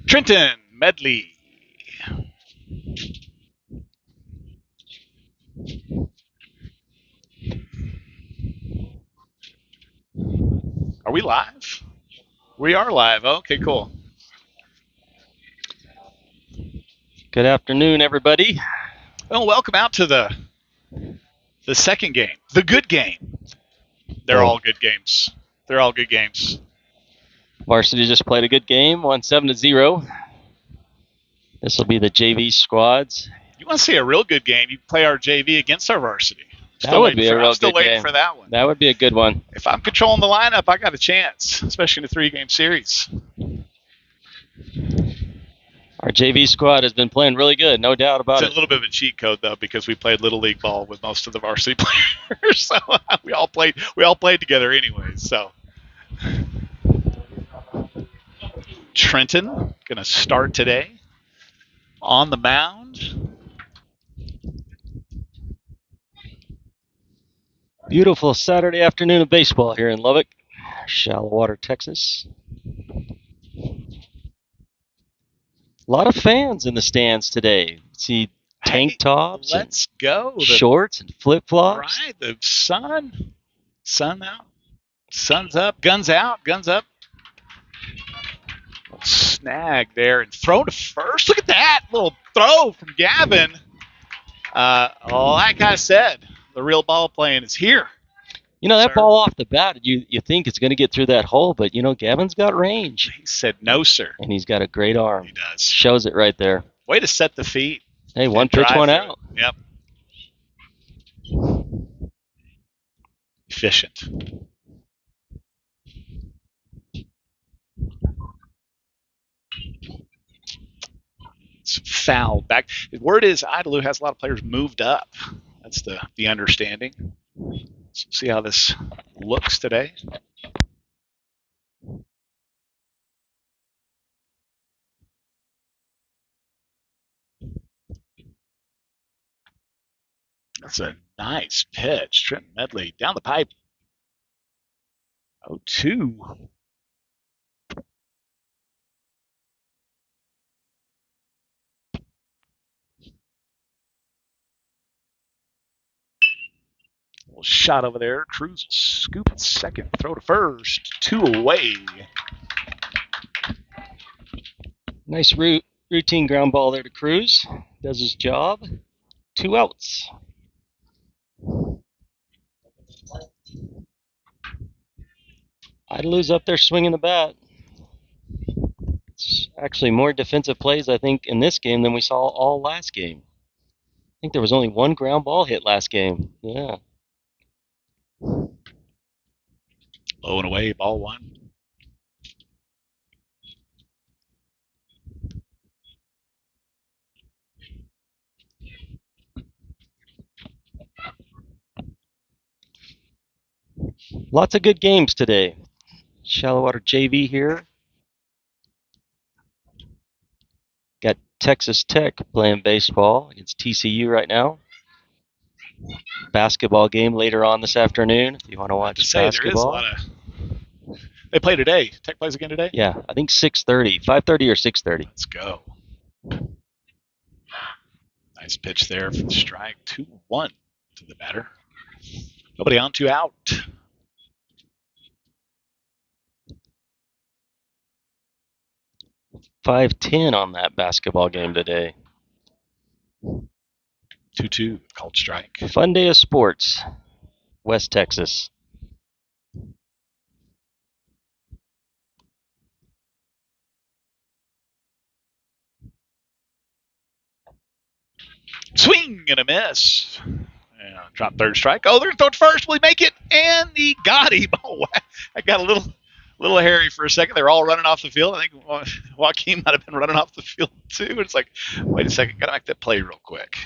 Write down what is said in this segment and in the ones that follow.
Trenton Medley. Are we live? We are live. Okay, cool. Good afternoon, everybody. Well, welcome out to the second game, the good game. They're all good games. They're all good games. Varsity just played a good game, won 7-0. This will be the JV squads. You want to see a real good game? You play our JV against our varsity. That would be a real good game. I'm still waiting for that one. That would be a good one. If I'm controlling the lineup, I got a chance, especially in a 3-game series. Our JV squad has been playing really good, no doubt about it. It's a little bit of a cheat code though, because we played Little League ball with most of the varsity players, so we all played together anyways. So Trenton gonna start today on the mound. Beautiful Saturday afternoon of baseball here in Lubbock, Shallow Water, Texas. A lot of fans in the stands today. See tank tops, let's go. Shorts and flip-flops. Right, the sun out, sun's up, guns out, guns up. Snag there and throw to first. Look at that little throw from Gavin. Like I said, the real ball playing is here. You know, that ball off the bat, you think it's going to get through that hole, but, you know, Gavin's got range. He said no, sir. And he's got a great arm. He does. Shows it right there. Way to set the feet. Hey, one pitch, one out. Yep. Efficient. It's foul back. The word is Idalou has a lot of players moved up. That's the understanding. So see how this looks today. That's a nice pitch. Trenton Medley down the pipe. 0-2. Little shot over there. Cruz scoop at second. Throw to first. 2 away. Nice routine ground ball there to Cruz. Does his job. 2 outs. Idalou's up there swinging the bat. It's actually more defensive plays, I think, in this game than we saw all last game. I think there was only 1 ground ball hit last game. Yeah. Low and away, ball 1. Lots of good games today. Shallow Water JV here. Got Texas Tech playing baseball against TCU right now. Basketball game later on this afternoon if you want to watch basketball. They play today. Tech plays again today? Yeah, I think 6:30, 5:30 or 6:30. Let's go. Nice pitch there for the strike. 2-1 to the batter. Nobody on, 2 out. $5-10 on that basketball game today. 2-2, called strike. Fun day of sports, West Texas. Swing and a miss. Yeah, drop third strike. Oh, they're throwing first. Will he make it? And he got him. Oh, I got a little hairy for a second. They're all running off the field. I think Joaquin might have been running off the field too. It's like, wait a second, gotta make that play real quick.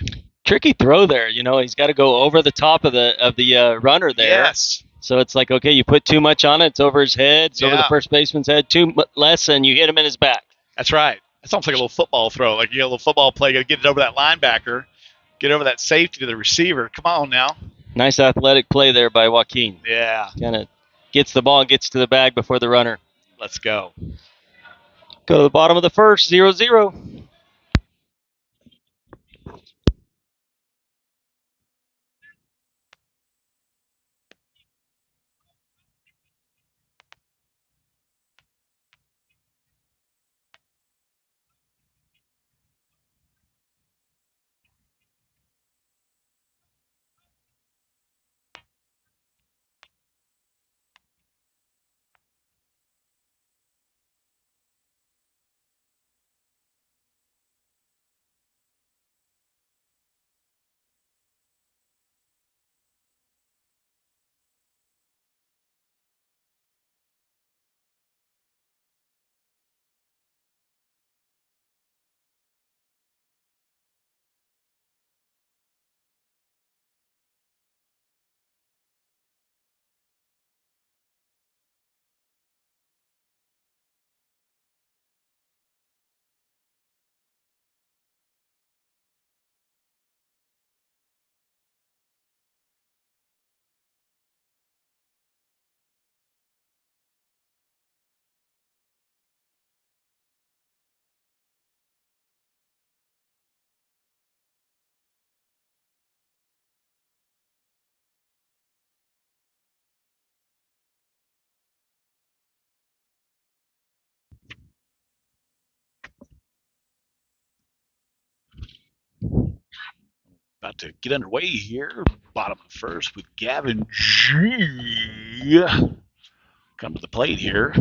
Tricky throw there. He's got to go over the top of the runner there. Yes. So it's like, okay, you put too much on it. It's over his head. It's over the first baseman's head. Too less, and you hit him in his back. That's right. It's almost like a little football throw. Like, a little football play. You got to get it over that linebacker. Get over that safety to the receiver. Come on now. Nice athletic play there by Joaquin. Yeah. Kind of gets the ball and gets to the bag before the runner. Let's go. Go to the bottom of the first, 0-0. About to get underway here. Bottom of the first with Gavin G. Come to the plate here.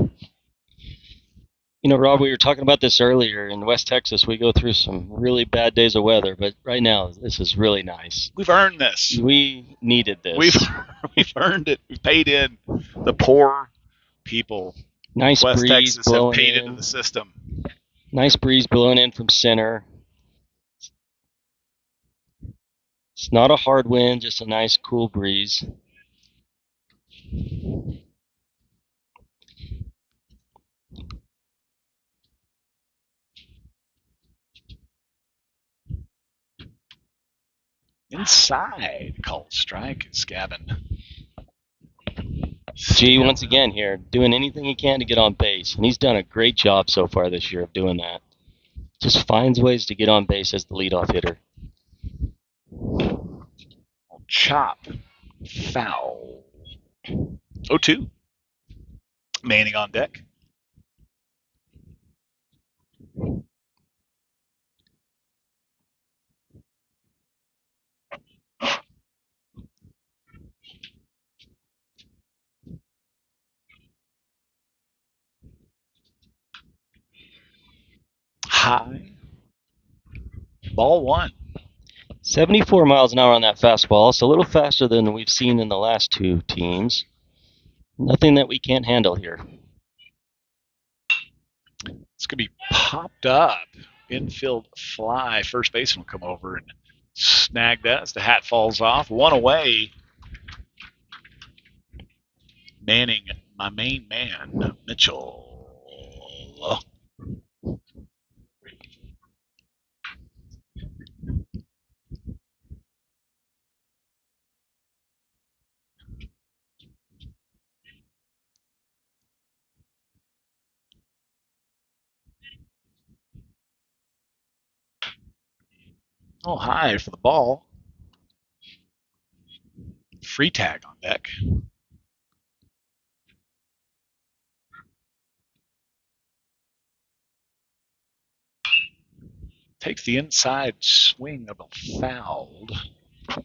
Rob, we were talking about this earlier. In West Texas, we go through some really bad days of weather, but right now, this is really nice. We've earned this. We needed this. We've earned it. We've paid in. The poor people. Nice West breeze Texas blowing have paid in. into the system. Nice breeze blowing in from center. It's not a hard wind, just a nice cool breeze. Inside, called strike is Gavin. G once again here, doing anything he can to get on base, and he's done a great job so far this year of doing that. Just finds ways to get on base as the leadoff hitter. Chop. Foul. 0-2. Manning on deck. High. Ball one. 74 miles an hour on that fastball. It's a little faster than we've seen in the last two teams. Nothing that we can't handle here. It's going to be popped up. Infield fly. First baseman will come over and snag that as the hat falls off. One away. Manning, my main man, Mitchell. Oh, high for the ball. Free tag on deck. Takes the inside swing of a fouled. I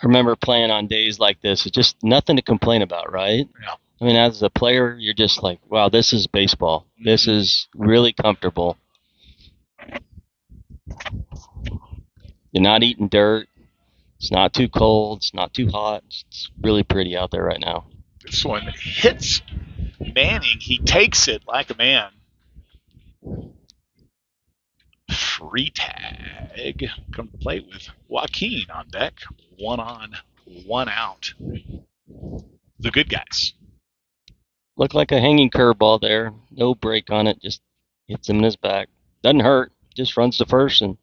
remember playing on days like this. It's just nothing to complain about, right? Yeah. I mean, as a player, you're just like, wow, this is baseball. This is really comfortable. You're not eating dirt. It's not too cold. It's not too hot. It's really pretty out there right now. This one hits Manning. He takes it like a man. Free tag. Come to plate with Joaquin on deck. 1 on, 1 out. The good guys. Looked like a hanging curveball there. No break on it. Just hits him in his back. Doesn't hurt. Just runs to first. And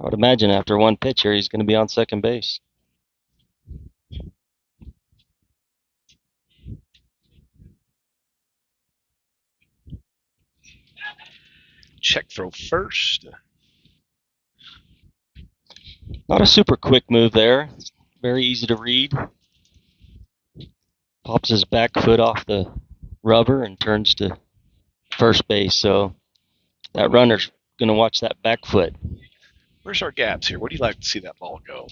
I would imagine after one pitch here, he's going to be on second base. Check throw first. Not a super quick move there. It's very easy to read. Pops his back foot off the rubber and turns to first base. So that runner's going to watch that back foot. Where's our gaps here? Where do you like to see that ball go?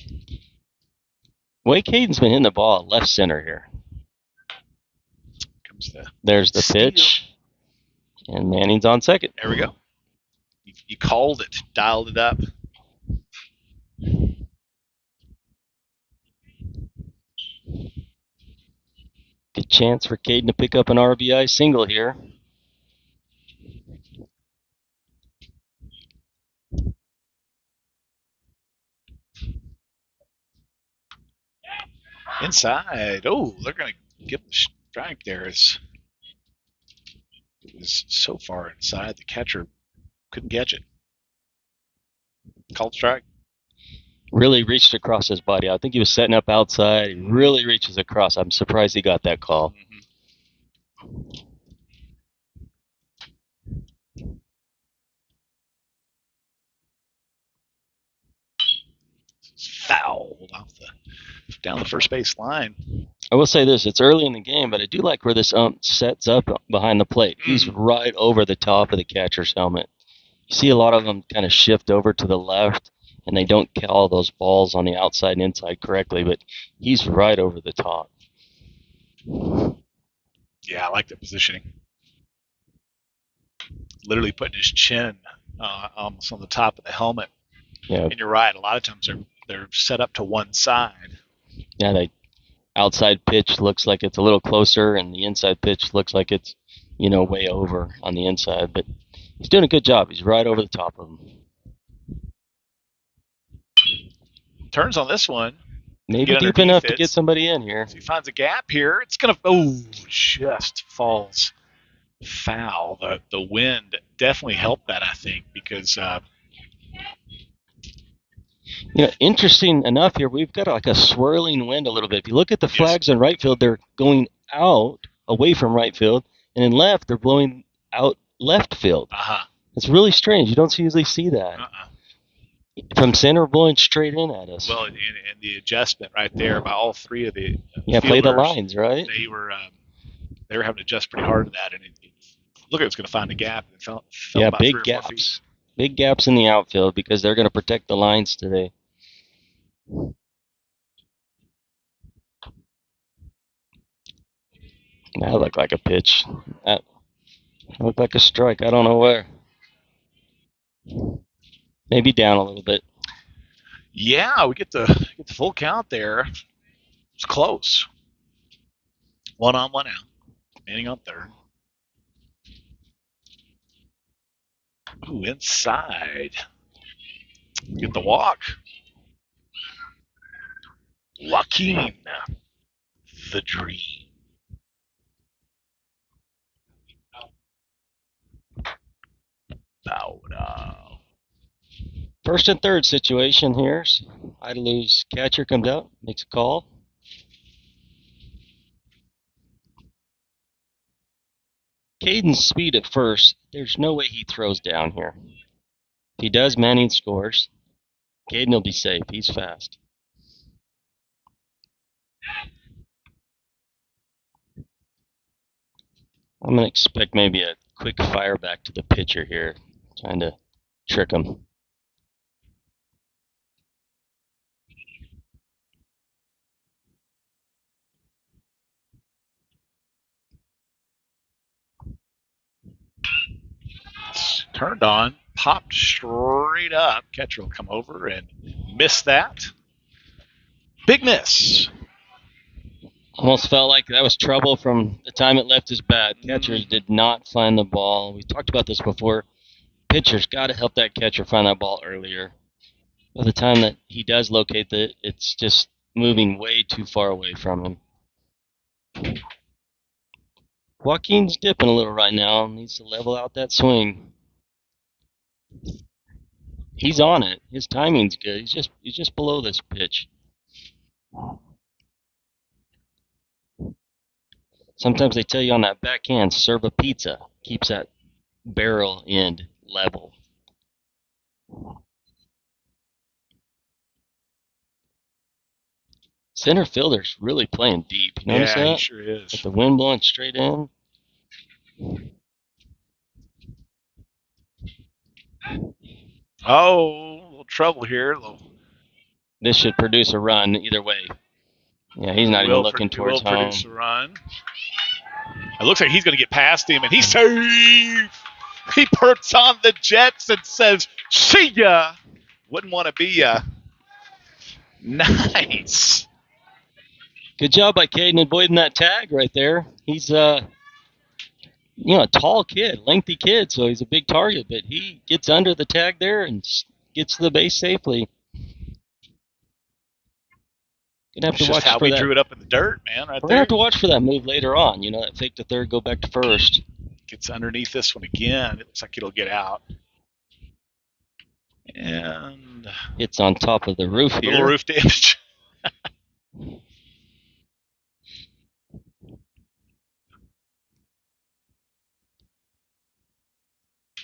Wake Hayden's been hitting the ball left center here. There's the pitch. And Manning's on second. There we go. You called it, dialed it up. Good chance for Caden to pick up an RBI single here. Inside. Oh, they're going to give the strike there. It was so far inside, the catcher couldn't catch it. Called strike. Really reached across his body. I think he was setting up outside. He really reaches across. I'm surprised he got that call. Fouled off down the first base line. I will say this, it's early in the game, but I do like where this ump sets up behind the plate. He's right over the top of the catcher's helmet. You see a lot of them kind of shift over to the left, and they don't call those balls on the outside and inside correctly, but he's right over the top. Yeah, I like the positioning. Literally putting his chin almost on the top of the helmet. Yeah. And you're right, a lot of times they're set up to one side. Yeah, the outside pitch looks like it's a little closer, and the inside pitch looks like it's, way over on the inside. But he's doing a good job. He's right over the top of him. Turns on this one. Maybe deep enough to get somebody in here. If he finds a gap here, it's going to, just falls foul. The wind definitely helped that, I think, because... interesting enough here, we've got like a swirling wind a little bit. If you look at the flags in right field, they're going out, away from right field, and in left, they're blowing out left field. It's really strange. You don't usually see that. From center, blowing straight in at us. Well, and the adjustment right there by all three of the play the lines, right? They were having to adjust pretty hard to that, and it looked like it was going to find a gap. And it fell about big 3 or 4 gaps. feet. Big gaps in the outfield because they're going to protect the lines today. That looked like a pitch. That looked like a strike. I don't know where. Maybe down a little bit. Yeah, we get the full count there. It's close. 1 on, 1 out. Manning on third. Ooh, inside. We get the walk. Joaquin, the dream. First and third situation here. Idalou's catcher comes out, makes a call. Caden's speed at first, there's no way he throws down here. If he does, Manning scores. Caden will be safe. He's fast. I'm going to expect maybe a quick fire back to the pitcher here, trying to trick him. It's turned on, popped straight up. Catcher will come over and miss that. Big miss. Almost felt like that was trouble from the time it left his bat. Catchers did not find the ball. We talked about this before. Pitcher's got to help that catcher find that ball earlier. By the time that he does locate it, it's just moving way too far away from him. Joaquin's dipping a little right now. Needs to level out that swing. He's on it. His timing's good. He's just below this pitch. Sometimes they tell you on that backhand, serve a pizza. Keeps that barrel end level. Center fielder's really playing deep. You notice that? Yeah, he sure is. With the wind blowing straight in. Oh, a little trouble here. This should produce a run either way. Yeah, he's not even looking towards home. Will produce a run. It looks like he's going to get past him, and he's safe. He perks on the Jets and says, "See ya." Wouldn't want to be ya. Nice. Good job by Caden avoiding that tag right there. He's a tall kid, lengthy kid, so he's a big target, but he gets under the tag there and gets to the base safely. Gonna have to watch how for we that. Drew it up in the dirt, man. We're gonna have to watch for that move later on. That fake to third, go back to first. Gets underneath this one again. It looks like it'll get out. And it's on top of the roof here. Little roof damage.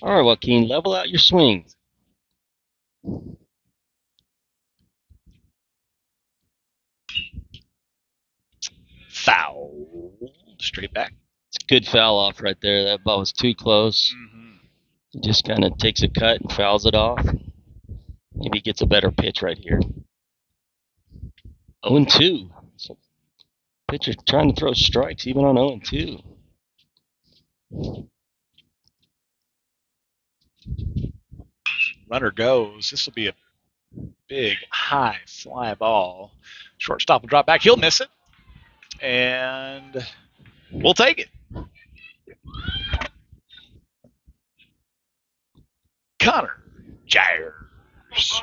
All right, Joaquin, level out your swing. Foul. Straight back. It's a good foul off right there. That ball was too close. He just kind of takes a cut and fouls it off. Maybe he gets a better pitch right here. 0-2. So pitcher trying to throw strikes even on 0-2. Runner goes. This will be a big, high fly ball. Shortstop will drop back. He'll miss it. And we'll take it. Connor Gyers.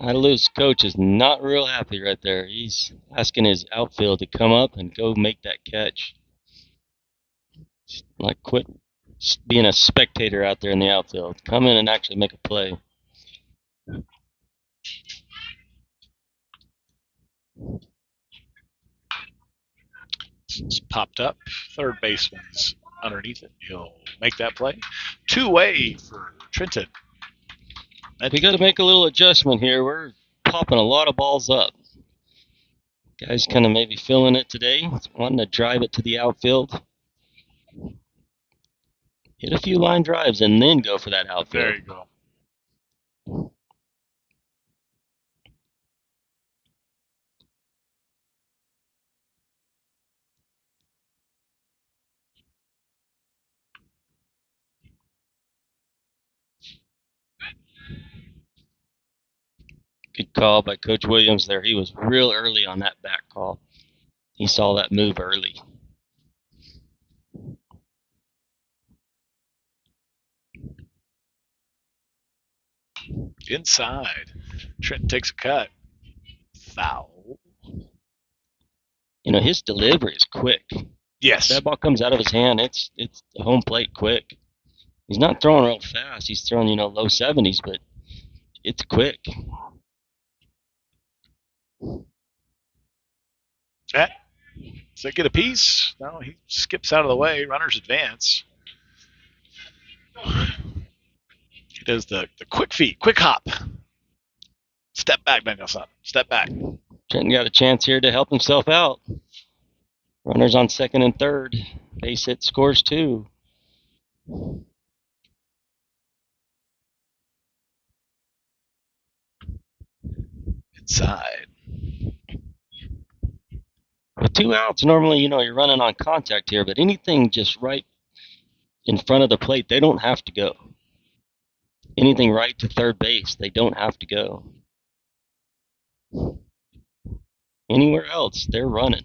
Idalou coach is not real happy right there. He's asking his outfield to come up and go make that catch. Like, quit being a spectator out there in the outfield. Come in and actually make a play. It's popped up. Third baseman's underneath it. He'll make that play. Two-way for Trenton. We got to make a little adjustment here. We're popping a lot of balls up. Guys kind of maybe feeling it today, wanting to drive it to the outfield. Hit a few line drives and then go for that outfield. There you go. Good call by Coach Williams there. He was real early on that back call. He saw that move early. Inside. Trenton takes a cut. Foul. His delivery is quick. Yes. That ball comes out of his hand. It's the home plate quick. He's not throwing real fast. He's throwing, low 70s, but it's quick. Does that get a piece? No, he skips out of the way. Runners advance. He does the quick feet, quick hop. Step back, Danielson. Step back. Trenton got a chance here to help himself out. Runners on second and third. Base hit, scores 2. Inside. With 2 outs, normally, you're running on contact here, but anything just right in front of the plate, they don't have to go. Anything right to third base, they don't have to go. Anywhere else, they're running.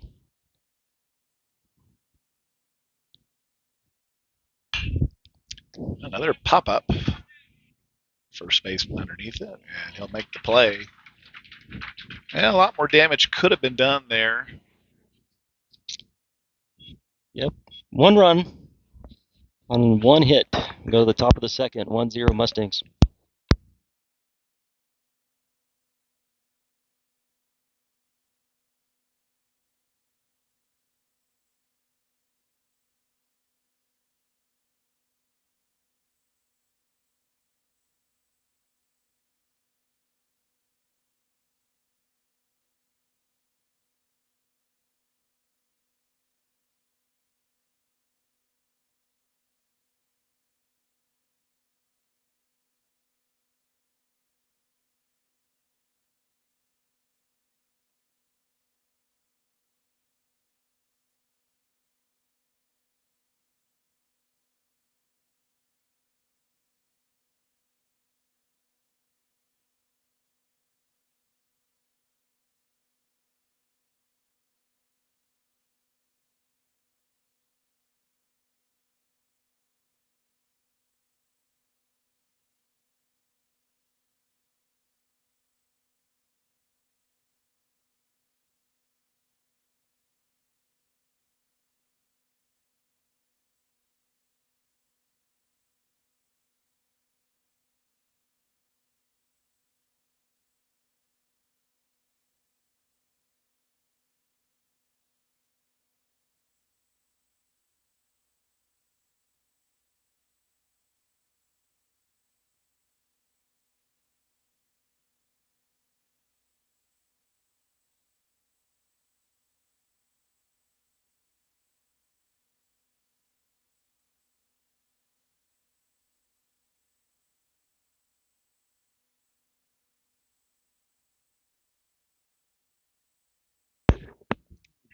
Another pop-up. First baseman underneath it, and he'll make the play. And a lot more damage could have been done there. Yep. 1 run on 1 hit. Go to the top of the second. 1-0 Mustangs.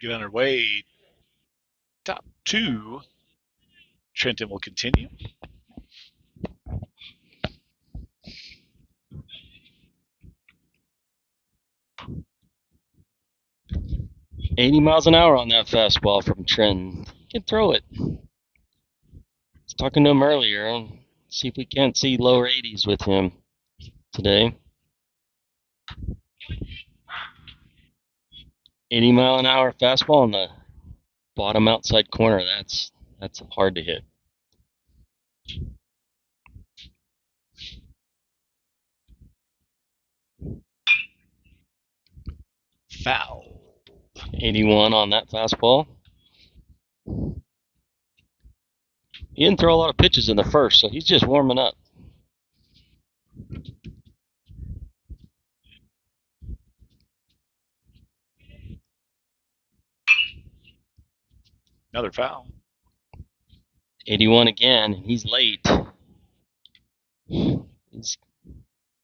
Get underway. Top 2. Trenton will continue. $80 miles an hour on that fastball from Trenton. He can throw it. I was talking to him earlier. See if we can't see lower 80s with him today. 80-mile-an-hour fastball on the bottom outside corner. That's hard to hit. Foul. 81 on that fastball. He didn't throw a lot of pitches in the first, so he's just warming up. Another foul. 81 again, and he's late. He's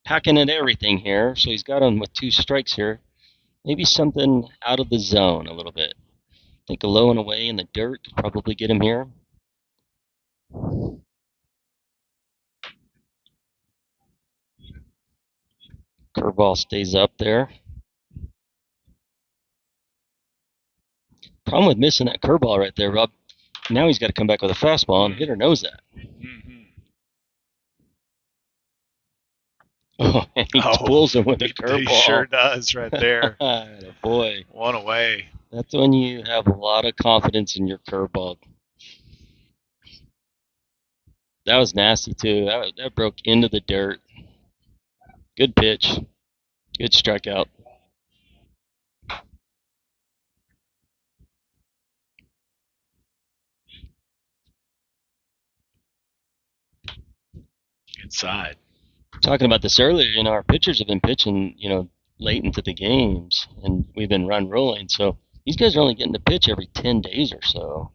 hacking at everything here, so he's got him with 2 strikes here. Maybe something out of the zone a little bit. I think a low and away in the dirt could probably get him here. Curveball stays up there. Problem with missing that curveball right there, Rob. Now he's got to come back with a fastball, and the hitter knows that. Mm-hmm. Oh, and he pulls him with a curveball. He sure does right there. Boy. 1 away. That's when you have a lot of confidence in your curveball. That was nasty, too. That broke into the dirt. Good pitch. Good strikeout. Inside. Talking about this earlier, our pitchers have been pitching, late into the games, and we've been run rolling. So these guys are only getting to pitch every 10 days or so.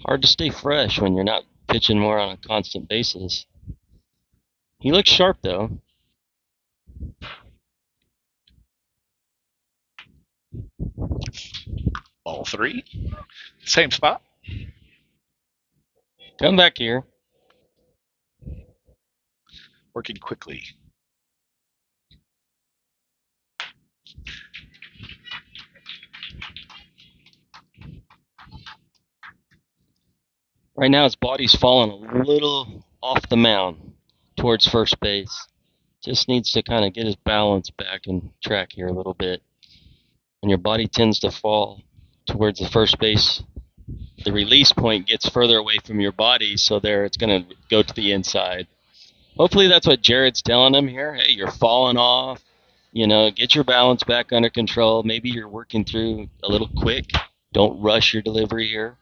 Hard to stay fresh when you're not pitching more on a constant basis. He looks sharp, though. Ball 3. Same spot. Come back here. Working quickly. Right now his body's falling a little off the mound towards first base. Just needs to kind of get his balance back and track here a little bit. When your body tends to fall towards the first base, the release point gets further away from your body, so there it's going to go to the inside. Hopefully that's what Jared's telling him here. Hey, you're falling off. You know, get your balance back under control. Maybe you're working through a little quick. Don't rush your delivery here.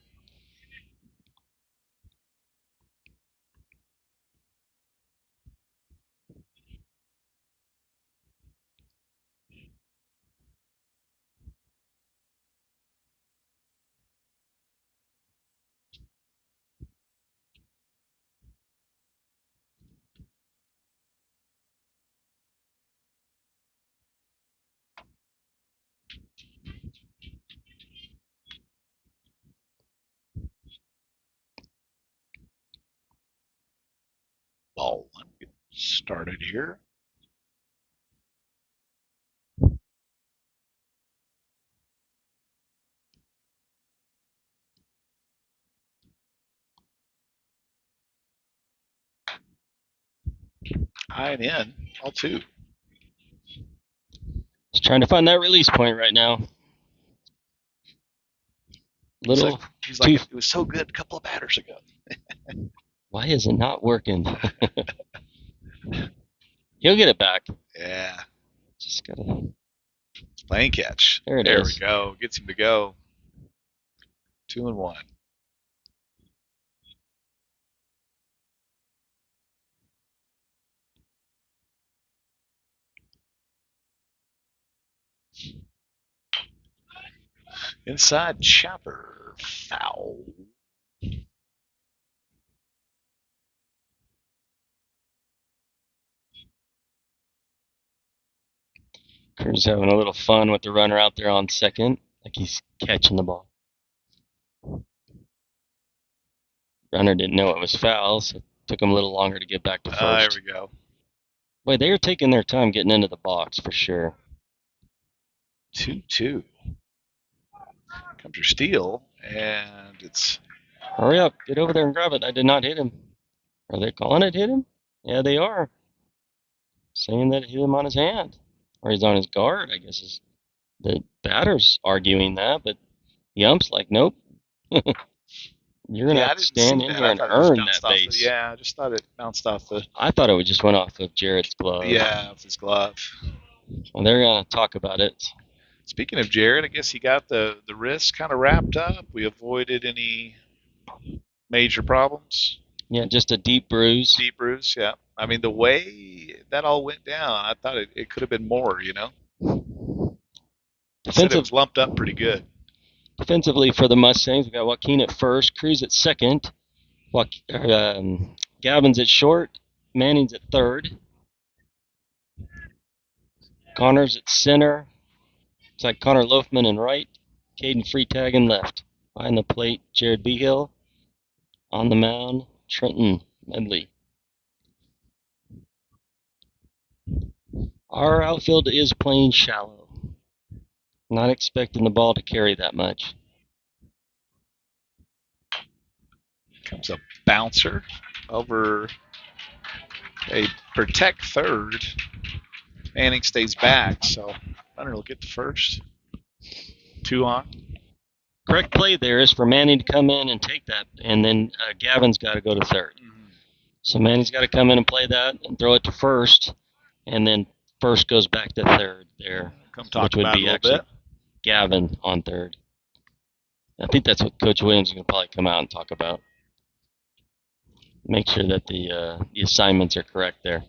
Ball 1. Get started here. High and in. Ball 2. Just trying to find that release point right now. Little. He's like it was so good a couple of batters ago. Why is it not working? He'll get it back. Yeah. Just gotta. Playing catch. There we is. go. Gets him to go. 2-1. Inside chopper. Foul. Cruz having a little fun with the runner out there on second, like he's catching the ball. Runner didn't know it was foul, so it took him a little longer to get back to first. There we go. Boy, they were taking their time getting into the box for sure. 2-2. Comes your steal, and it's... Hurry up, get over there and grab it. I did not hit him. Are they calling it hit him? Yeah, they are. Saying that it hit him on his hand. Or he's on his guard, I guess. Is the batter's arguing that, but the ump's like, nope. You're going to have to stand in here and earn that base. I just thought it bounced off the... I thought it just went off of Jared's glove. Yeah, off his glove. Well, they're going to talk about it. Speaking of Jared, I guess he got the wrist kind of wrapped up. We avoided any major problems. Yeah, just a deep bruise. Deep bruise, yeah. I mean, the way that all went down, I thought it could have been more, you know? It was lumped up pretty good. Defensively for the Mustangs, we got Joaquin at first, Cruz at second, Gavin's at short, Manning's at third, Connor's at center. It's like Connor Loafman in right, Caden Freetag in left. Behind the plate, Jared Behill. On the mound, Trenton Medley. Our outfield is playing shallow. Not expecting the ball to carry that much. Comes a bouncer over a protect third. Manning stays back, so runner will get to first. 2 on. Correct play there is for Manning to come in and take that, and then Gavin's got to go to third. Mm-hmm. So Manning's got to come in and play that and throw it to first, and then first goes back to third there, which would be actually Gavin on third. I think that's what Coach Williams is going to probably come out and talk about. Make sure that the assignments are correct there.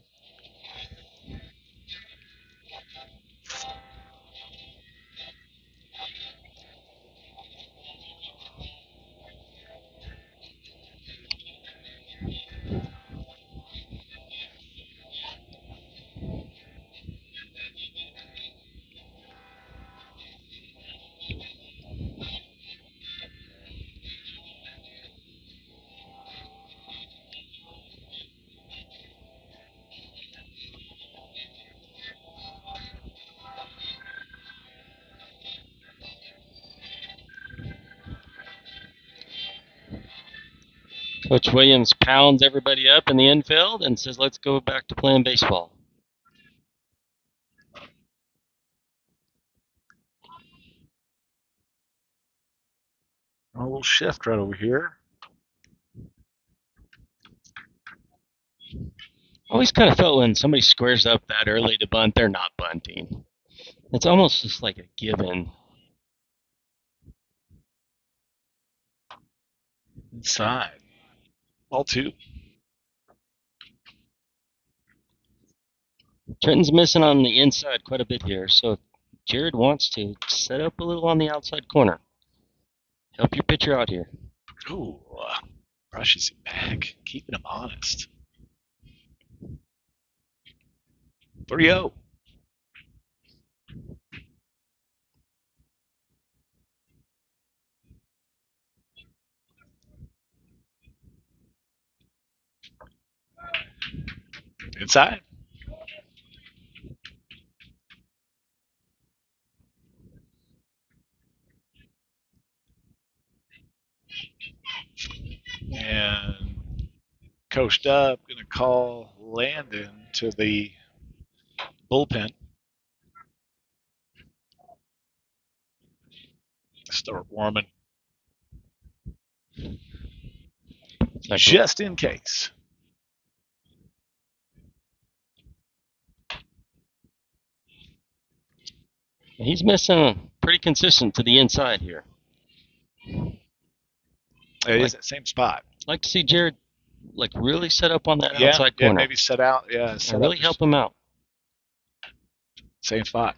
Coach Williams pounds everybody up in the infield and says, let's go back to playing baseball. A little shift right over here. Always kind of felt when somebody squares up that early to bunt, they're not bunting. It's almost just like a given. Inside. Ball 2. Trenton's missing on the inside quite a bit here, so if Jared wants to set up a little on the outside corner. Help your pitcher out here. Ooh, brushes him back, keeping him honest. 3-0. Inside. And coached up, going to call Landon to the bullpen. Start warming. Just in case. He's missing pretty consistent to the inside here. It is that same spot. I'd like to see Jared really set up on that outside corner. Yeah, maybe set out. Yeah, set really help him out. Same spot.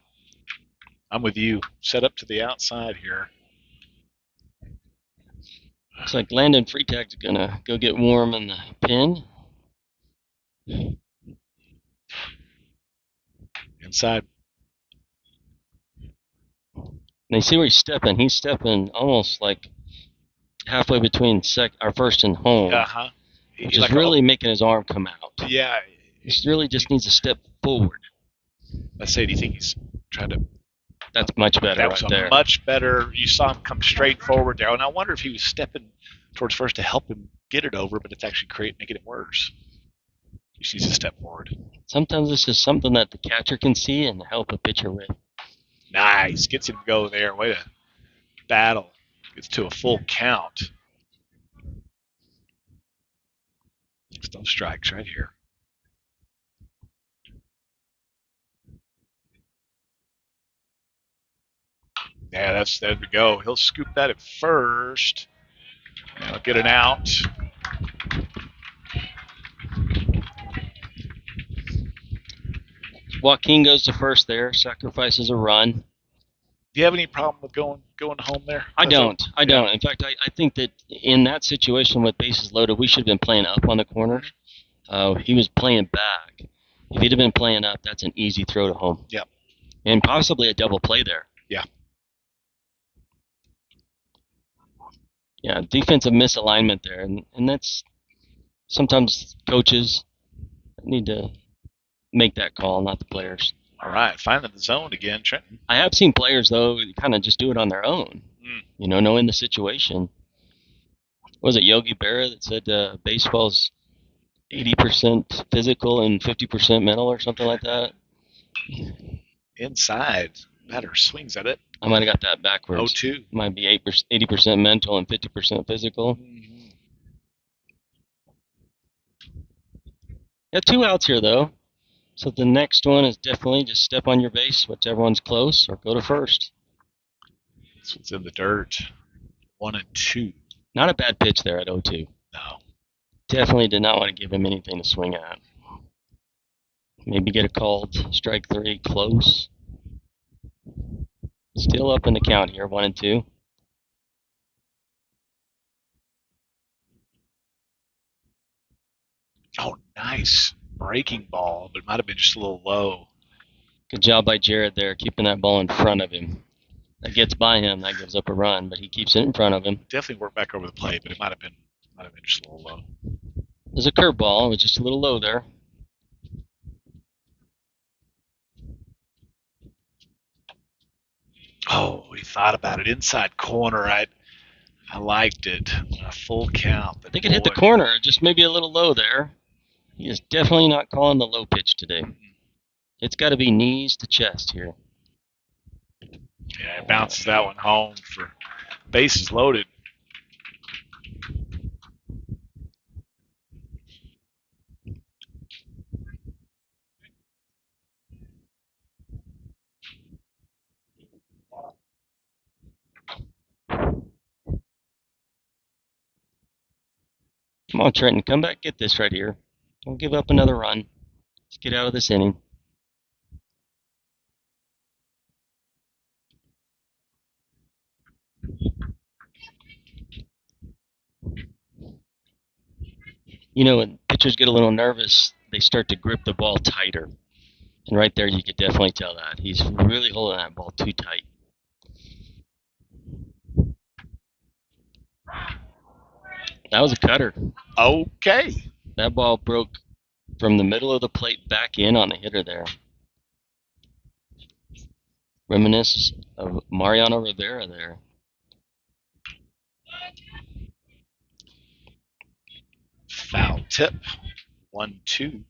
I'm with you. Set up to the outside here. Looks like Landon Freetag's going to go get warm in the pin. Inside. And you see where he's stepping. He's stepping almost like halfway between our first and home. Uh-huh. Which is really making his arm come out. Yeah. He really just needs to step forward. Let's say, do you think he's trying to... That's much better that was there. Much better. You saw him come straight forward there. And I wonder if he was stepping towards first to help him get it over, but it's actually making it worse. He just needs to step forward. Sometimes this is something that the catcher can see and help a pitcher with. Nice. Gets him to go there. Way to battle. Gets to a full count. Still strikes right here. Yeah, there we go. He'll scoop that at first. And he'll get an out. Joaquin goes to first there, sacrifices a run. Do you have any problem with going home there? I don't. In fact, I think that in that situation with bases loaded, we should have been playing up on the corner. He was playing back. If he'd have been playing up, that's an easy throw to home. Yep. And possibly a double play there. Yeah. Yeah, defensive misalignment there. And that's sometimes coaches need to make that call, not the players. All right, finding the zone again, Trenton. I have seen players, though, kind of just do it on their own, knowing the situation. Was it Yogi Berra that said baseball's 80% physical and 50% mental or something like that? Inside. Batter swings at it. I might have got that backwards. 0-2. Might be 80% mental and 50% physical. Mm-hmm. Got 2 outs here, though. So the next one is definitely just step on your base, whichever one's close, or go to first. This one's in the dirt. 1-2. Not a bad pitch there at 0-2. No. Definitely did not want to give him anything to swing at. Maybe get a called strike 3 close. Still up in the count here, 1-2. Oh, nice. Breaking ball, but it might have been just a little low. Good job by Jared there, keeping that ball in front of him. That gets by him, that gives up a run, but he keeps it in front of him. Definitely worked back over the plate, but it might have been just a little low. There's a curveball, it was just a little low there. Oh, he thought about it. Inside corner. I liked it. A full count. I think it hit the corner, just maybe a little low there. He is definitely not calling the low pitch today. It's got to be knees to chest here. Yeah, it bounces that one home for bases loaded. Come on, Trenton, come back, get this right here. Don't give up another run. Let's get out of this inning. You know, when pitchers get a little nervous, they start to grip the ball tighter. And right there, you could definitely tell that. He's really holding that ball too tight. That was a cutter. Okay. That ball broke from the middle of the plate back in on the hitter there. Reminiscence of Mariano Rivera there. Foul tip. 1-2.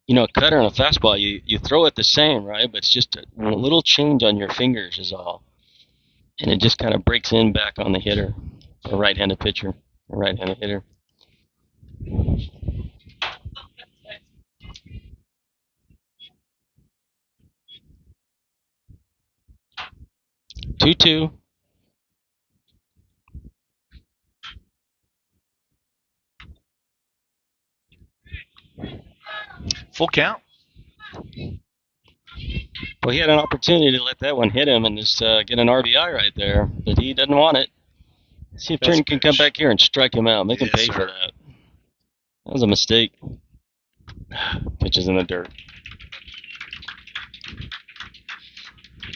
You know, a cutter and a fastball, you throw it the same, right? But it's just a little change on your fingers is all. And it just kind of breaks in back on the hitter, a right-handed pitcher, a right-handed hitter. Two-two. Full count. Well, he had an opportunity to let that one hit him and just get an RBI right there, but he doesn't want it. See if Trenton can come back here and strike him out, make him pay for that. That was a mistake. Pitches in the dirt.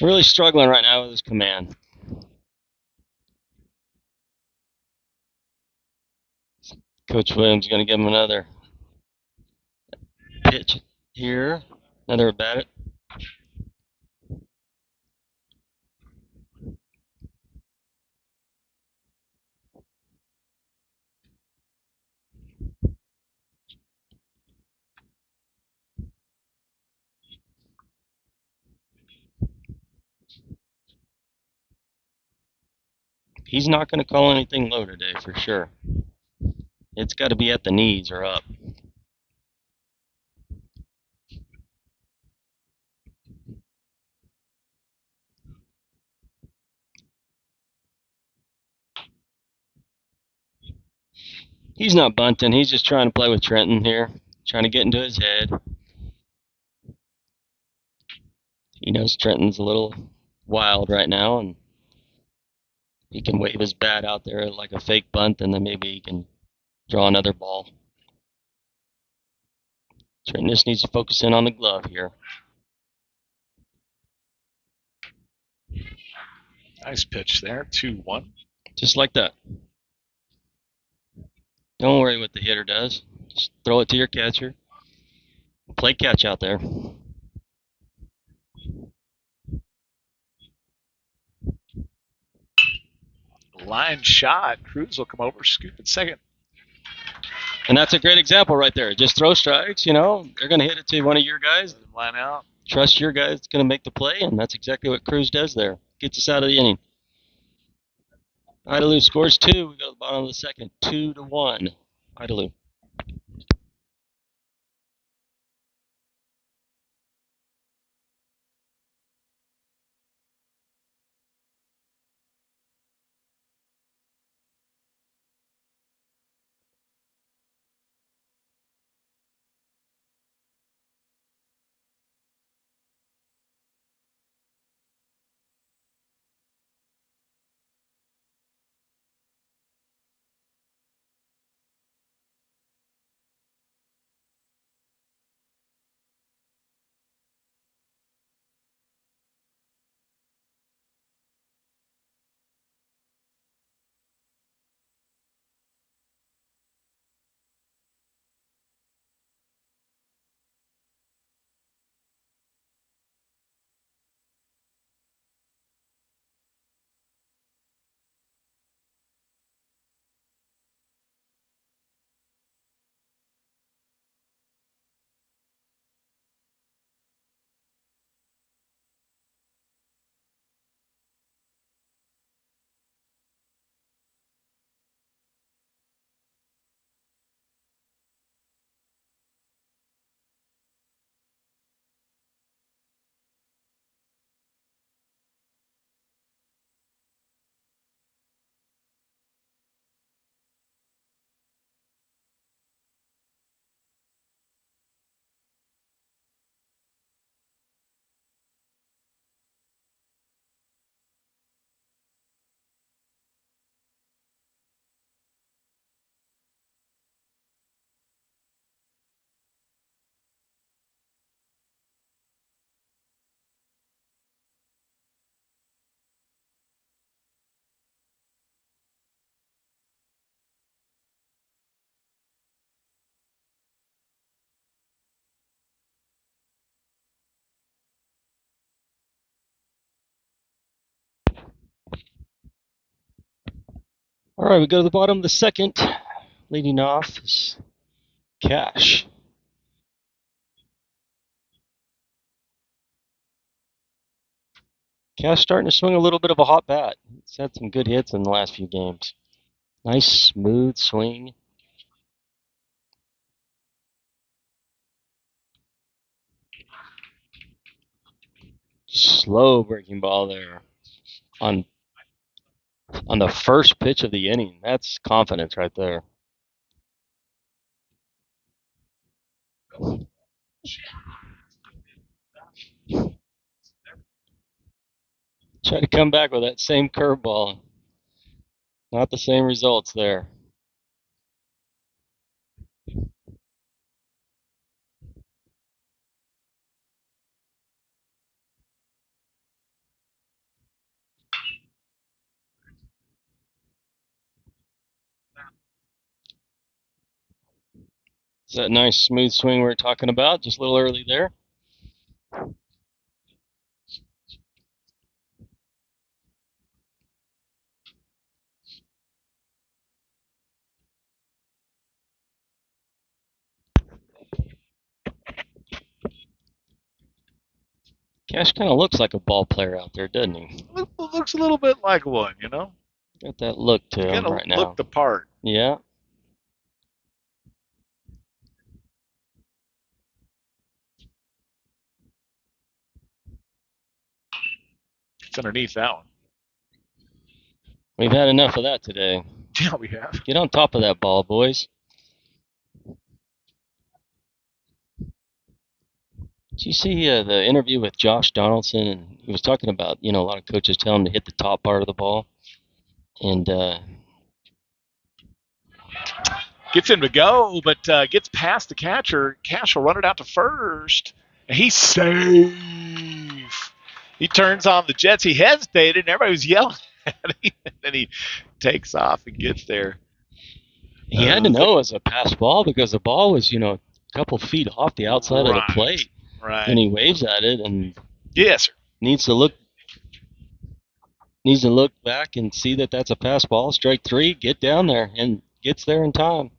Really struggling right now with his command. Coach Williams is going to give him another pitch here. Another bat. He's not going to call anything low today for sure. It's got to be at the knees or up. He's not bunting. He's just trying to play with Trenton here, trying to get into his head. He knows Trenton's a little wild right now, and he can wave his bat out there like a fake bunt, and then maybe he can draw another ball. Trenton just needs to focus in on the glove here. Nice pitch there. 2-1. Just like that. Don't worry what the hitter does. Just throw it to your catcher. Play catch out there. Line shot. Cruz will come over, scoop at second. And that's a great example right there. Just throw strikes, you know. They're going to hit it to one of your guys. Line out. Trust your guy that's going to make the play, and that's exactly what Cruz does there. Gets us out of the inning. Idalou scores 2. We go to the bottom of the second. 2-1. Idalou. All right, we go to the bottom of the second. Leading off is Cash. Cash starting to swing a little bit of a hot bat. He's had some good hits in the last few games. Nice, smooth swing. Slow breaking ball there on the first pitch of the inning. That's confidence right there. Try to come back with that same curveball. Not the same results there. It's that nice smooth swing we were talking about, just a little early there. Cash kind of looks like a ball player out there, doesn't he? Looks a little bit like one, you know? Got that look to him right now. Look the part. Yeah. It's underneath that one. We've had enough of that today. Yeah, we have. Get on top of that ball, boys. Did you see the interview with Josh Donaldson? And he was talking about, a lot of coaches tell him to hit the top part of the ball. And gets him to go, but gets past the catcher. Cash will run it out to first. And he's safe. He turns on the Jets. He hesitated, and everybody was yelling at him. And then he takes off and gets there. He had to know it was a pass ball because the ball was, a couple feet off the outside of the plate. Right. And he waves at it and yes, sir. Needs to look back and see that that's a pass ball. Strike three, get down there, and gets there in time.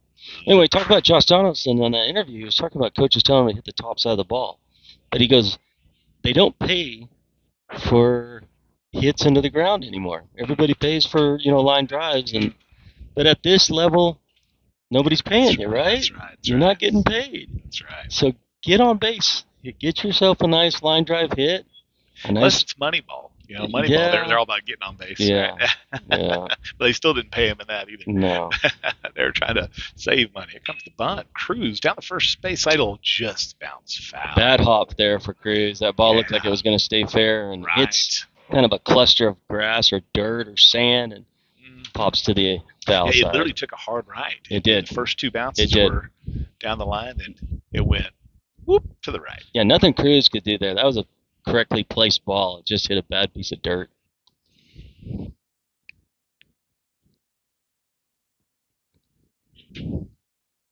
Anyway, talk about Josh Donaldson on that interview. He was talking about coaches telling him to hit the top side of the ball. But he goes, they don't pay for hits into the ground anymore. Everybody pays for, line drives. But at this level, nobody's paying you, right? That's right. You're not getting paid. That's right. So get on base. Get yourself a nice line drive hit. Unless it's Moneyball. Moneyball, they're all about getting on base. Yeah. Right? Yeah. But they still didn't pay him in that either. No. They're trying to save money. Here comes the bunt. Cruz down the first base side will just bounce foul. Bad hop there for Cruz. That ball looked like it was going to stay fair, and it's kind of a cluster of grass or dirt or sand, and pops to the foul side. It literally took a hard right. It did. The first two bounces were down the line, and it went whoop to the right. Yeah, nothing Cruz could do there. That was a correctly placed ball. It just hit a bad piece of dirt.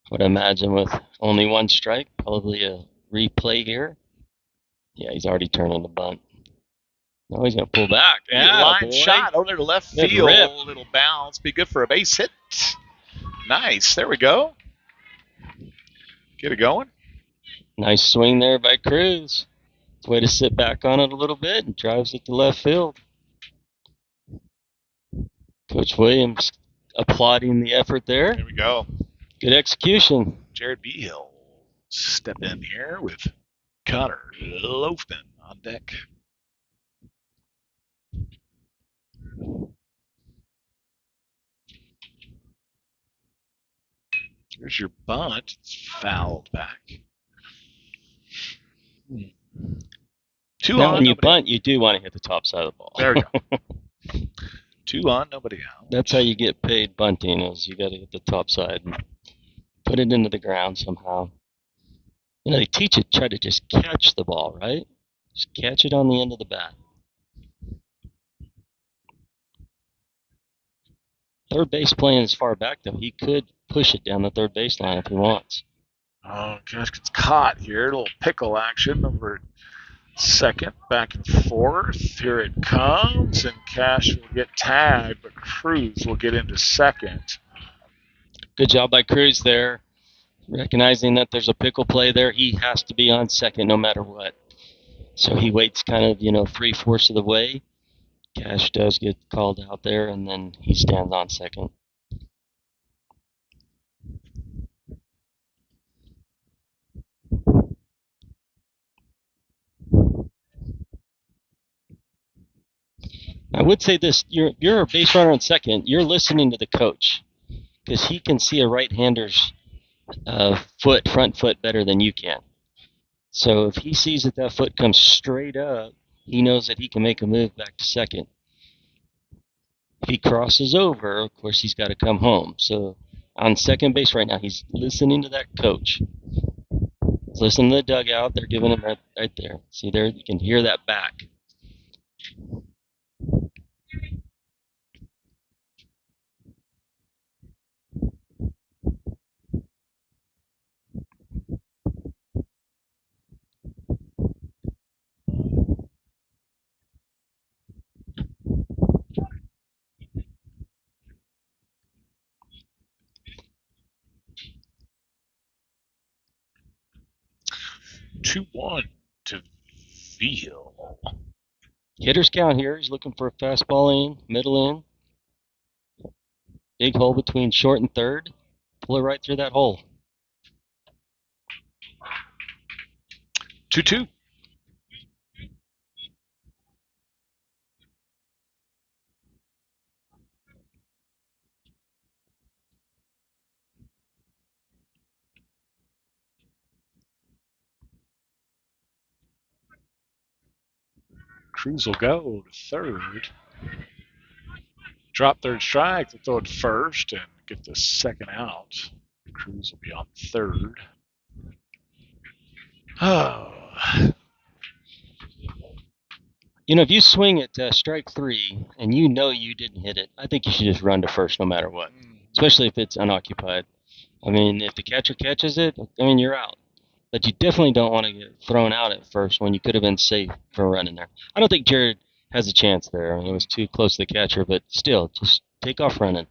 Would imagine with only one strike, probably a replay here. Yeah, he's already turning the bunt. No, he's going to pull back. Yeah, line shot over to left field. Little bounce. Be good for a base hit. Nice. There we go. Get it going. Nice swing there by Cruz. Way to sit back on it a little bit and drives it to left field. Coach Williams applauding the effort there. There we go. Good execution. Jared Behill step in here with Connor Loafman on deck. Here's your bunt. It's fouled back. Now, when you bunt, you do want to hit the top side of the ball. There we go. 2 on, nobody out. That's how you get paid bunting, is you got to hit the top side and put it into the ground somehow. They teach you try to just catch the ball, right? Just catch it on the end of the bat. Third base playing as far back, though. He could push it down the third baseline if he wants. Oh, gosh, gets caught here. A little pickle action over second, back and forth. Here it comes, and Cash will get tagged, but Cruz will get into second. Good job by Cruz there. Recognizing that there's a pickle play there, he has to be on second no matter what. So he waits kind of, 3/4 of the way. Cash does get called out there, and then he stands on second. I would say this: you're a base runner on second. You're listening to the coach because he can see a right-hander's front foot better than you can. So if he sees that foot comes straight up, he knows that he can make a move back to second. If he crosses over, of course, he's got to come home. So on second base right now, he's listening to that coach. He's listening to the dugout. They're giving him right there. See there, you can hear that back. Two one to Veal. Hitter's count here. He's looking for a fastball in, middle in. Big hole between short and third. Pull it right through that hole. 2-2. Cruz will go to third. Drop third strike to throw it first and get the second out. Cruz will be on third. Oh. If you swing at strike three and you know you didn't hit it, I think you should just run to first no matter what, especially if it's unoccupied. I mean, if the catcher catches it, you're out. But you definitely don't want to get thrown out at first when you could have been safe for running there. I don't think Jared has a chance there. It was too close to the catcher, but still, just take off running.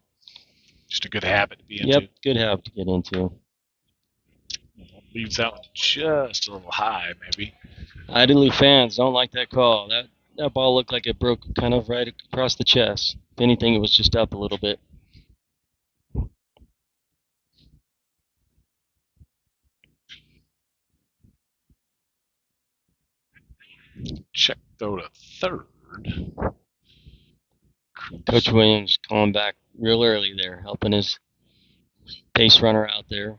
Just a good habit to be into. Yep, good habit to get into. Leaves out just a little high, maybe. Idalou fans don't like that call. That ball looked like it broke kind of right across the chest. If anything, it was just up a little bit. Check throw to third. Coach Williams calling back real early there, helping his base runner out there.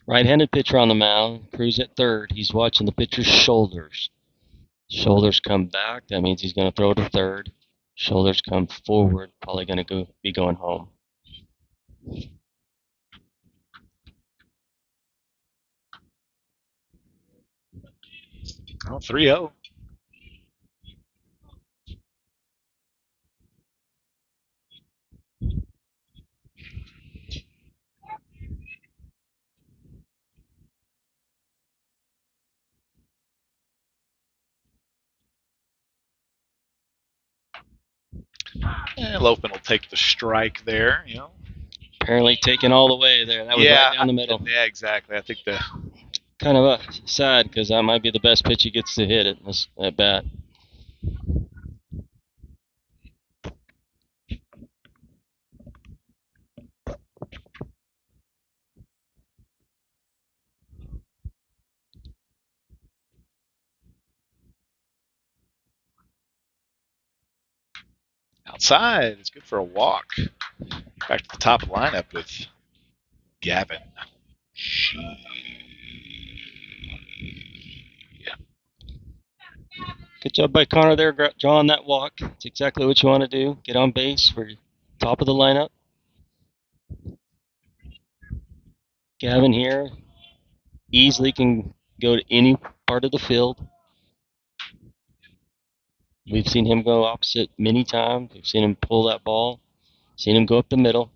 Right-handed pitcher on the mound. Cruz at third. He's watching the pitcher's shoulders. Shoulders come back. That means he's going to throw to third. Shoulders come forward. Probably going to be going home. Oh, 3-0. And Lopeman will take the strike there, Apparently taken all the way there. That was right down the middle. Yeah, exactly. I think kind of sad because that might be the best pitch he gets to hit at bat. outside. It's good for a walk. Back to the top of the lineup with Gavin. Good job by Connor there, drawing that walk. It's exactly what you want to do. Get on base for top of the lineup. Gavin here easily can go to any part of the field. We've seen him go opposite many times. We've seen him pull that ball. Seen him go up the middle.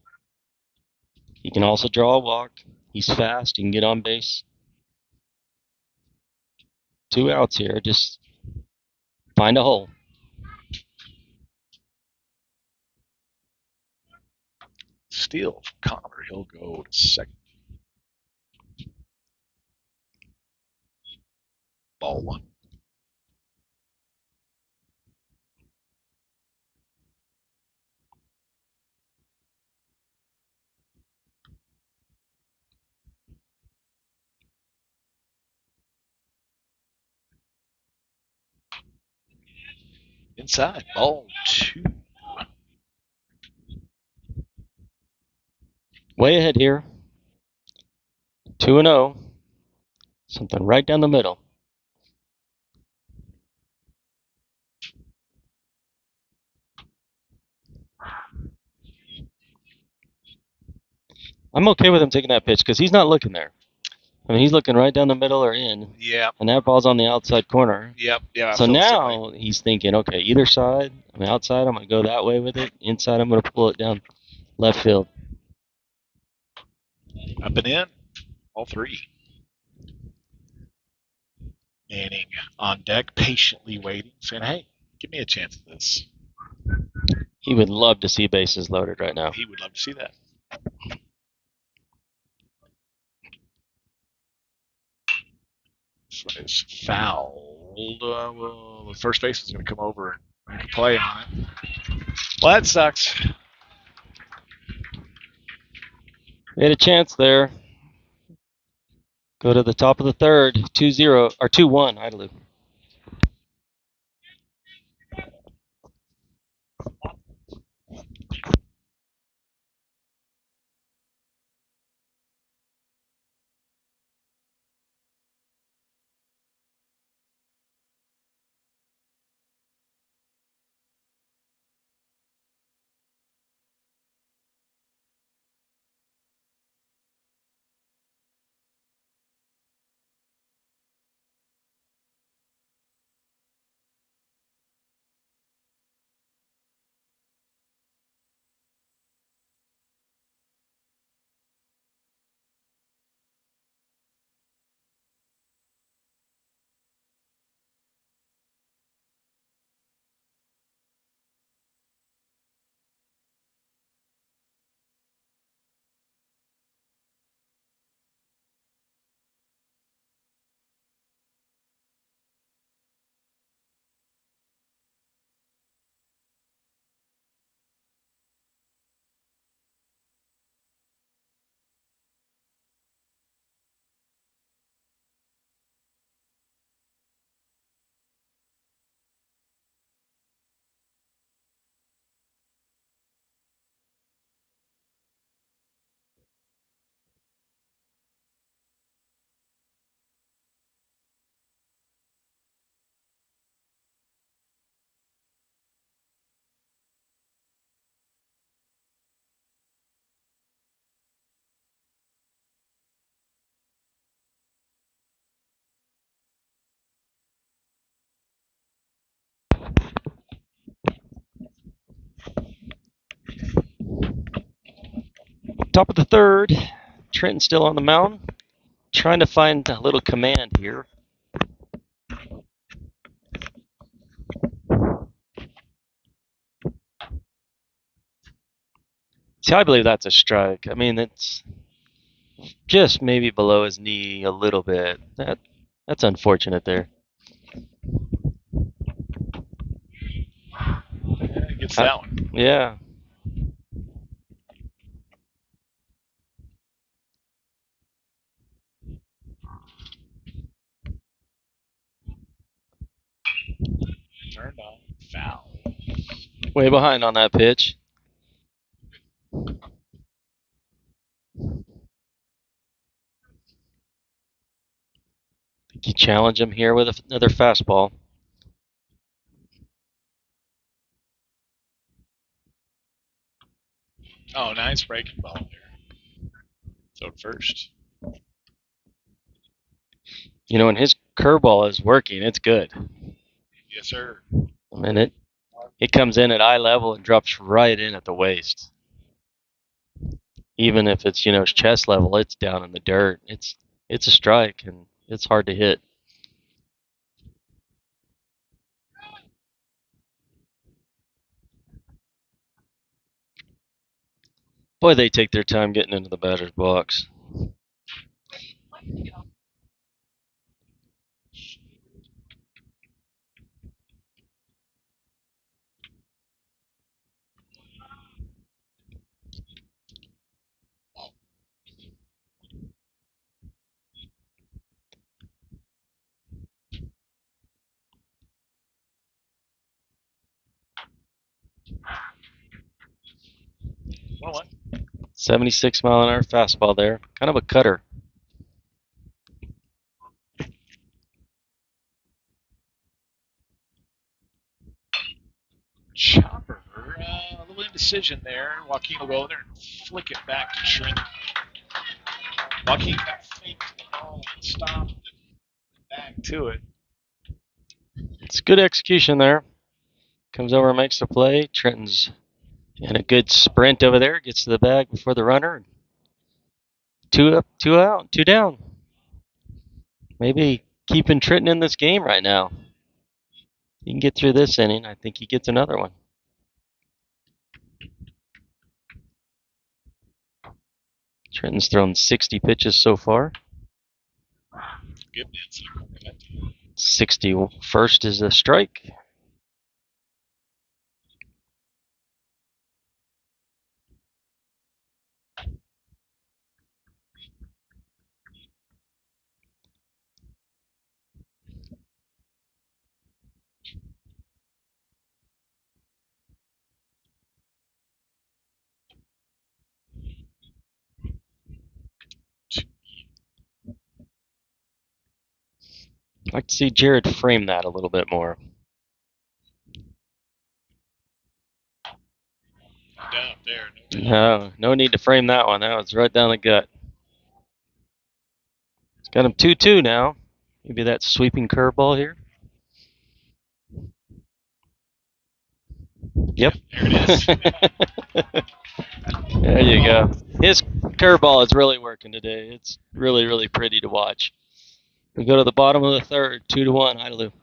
He can also draw a walk. He's fast. He can get on base. 2 outs here. Just find a hole. Steal from Connor. He'll go to second. Ball one. Inside, ball two. Way ahead here. 2-0. Something right down the middle. I'm okay with him taking that pitch because he's not looking there. I mean, he's looking right down the middle or in. Yeah. And that ball's on the outside corner. Yep. Yeah. So now he's thinking, okay, either side. I mean, outside, I'm going to go that way with it. Inside, I'm going to pull it down left field. Up and in. All three. Manning on deck, patiently waiting, saying, hey, give me a chance at this. He would love to see bases loaded right now. He would love to see that. This one is fouled. Well, the first base is going to come over and make a play on it. Well, that sucks. We had a chance there. Go to the top of the third. 2-0 or 2-1, Idalou. Top of the third. Trenton still on the mound. Trying to find a little command here. See, I believe that's a strike. I mean, it's just maybe below his knee a little bit. That's unfortunate there. Yeah, gets that one. Yeah. Turned on. Foul. Way behind on that pitch. You challenge him here with another fastball. Oh, nice breaking ball there. So first. You know, when his curveball is working, it's good. Yes, sir. I mean, it comes in at eye level and drops right in at the waist. even if it's, chest level, it's down in the dirt. It's a strike, and it's hard to hit. Boy, they take their time getting into the batter's box. Well, 76-mile-an-hour fastball there. Kind of a cutter. Chopper, a little indecision there. Joaquin will go there and flick it back to Trent. Joaquin got faked the ball and stopped and back to it. It's good execution there. Comes over and makes the play. Trenton's in a good sprint over there. Gets to the bag before the runner. 2 up, 2 out, 2 down. Maybe keeping Trenton in this game right now. He can get through this inning. I think he gets another one. Trenton's thrown 60 pitches so far. Good 61st is a strike. I'd like to see Jared frame that a little bit more. Down there. No need to frame that one. That was right down the gut. It's got him 2-2 now. Maybe that sweeping curveball here. Yep. There it is. There you go. His curveball is really working today. It's really, really pretty to watch. We go to the bottom of the third, 2-1, Idalou.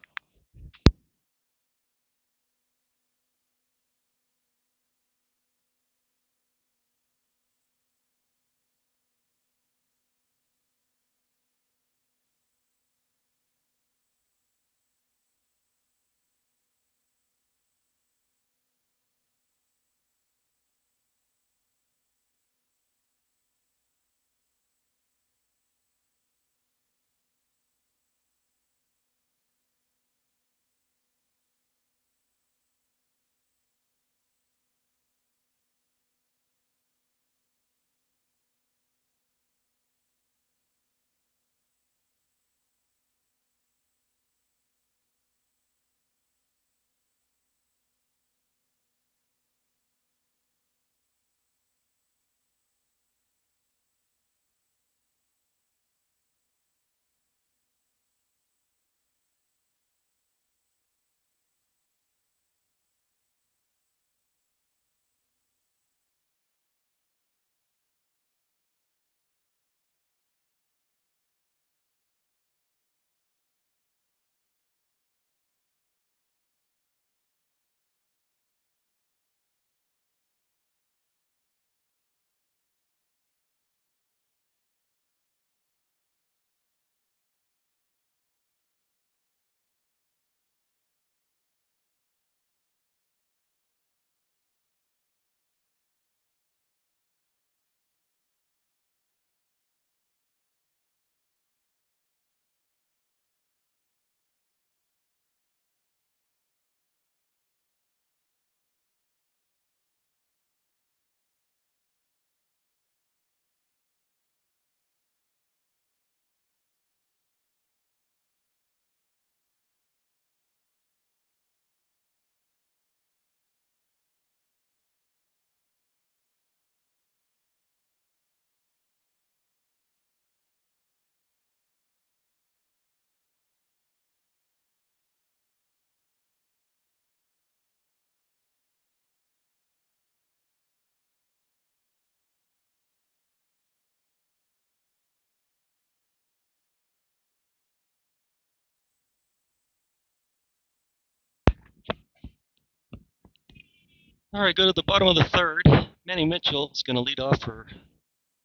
All right, go to the bottom of the third. Manny Mitchell is going to lead off for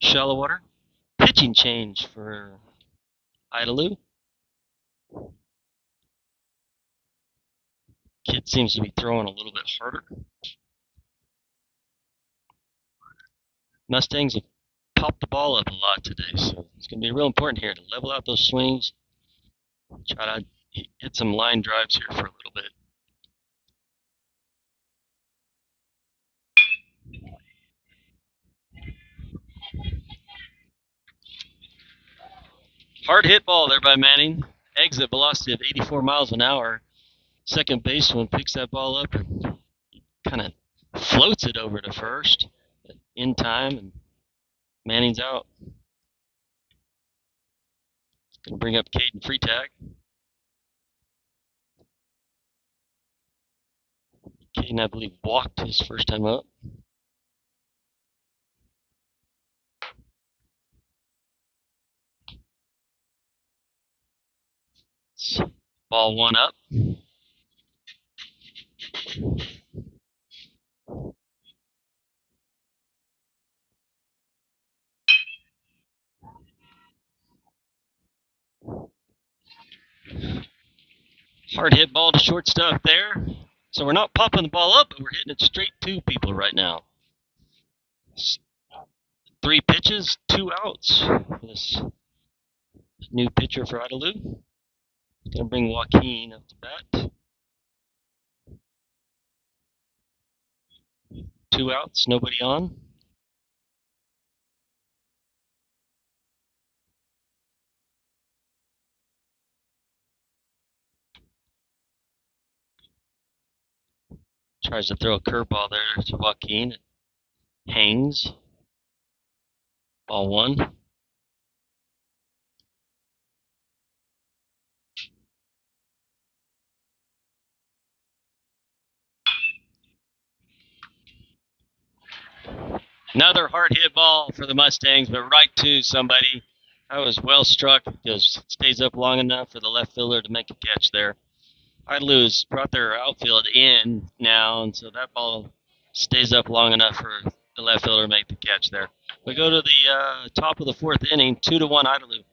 Shallow Water. Pitching change for Idalou. Kid seems to be throwing a little bit harder. Mustangs have popped the ball up a lot today, so it's going to be real important here to level out those swings. Try to hit some line drives here for a little bit. Hard hit ball there by Manning. Exit velocity of 84 miles an hour. Second baseman picks that ball up and kind of floats it over to first in time, and Manning's out. Going to bring up Caden Freetag. Caden, I believe, walked his first time up. It's ball one up. Hard hit ball to shortstop there. So we're not popping the ball up, but we're hitting it straight to people right now. 3 pitches, 2 outs for this new pitcher for Idalou. Going to bring Joaquin up to bat. 2 outs, nobody on. Tries to throw a curveball there to Joaquin. It hangs. Ball 1. Another hard hit ball for the Mustangs, but right to somebody. That was well struck because it stays up long enough for the left fielder to make a catch there. Idalou brought their outfield in now, and so that ball stays up long enough for the left fielder to make the catch there. We go to the top of the 4th inning, 2-1 Idalou.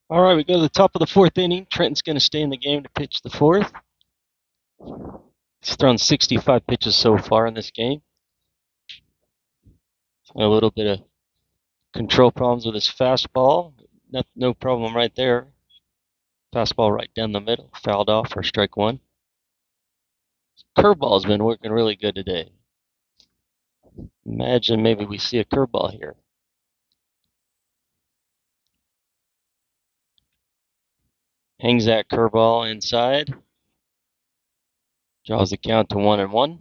All right, we go to the top of the 4th inning. Trenton's going to stay in the game to pitch the 4th. He's thrown 65 pitches so far in this game. A little bit of control problems with his fastball. No problem right there. Fastball right down the middle, fouled off for strike 1. Curveball's been working really good today. Imagine maybe we see a curveball here. Hangs that curveball inside. Draws the count to 1-1.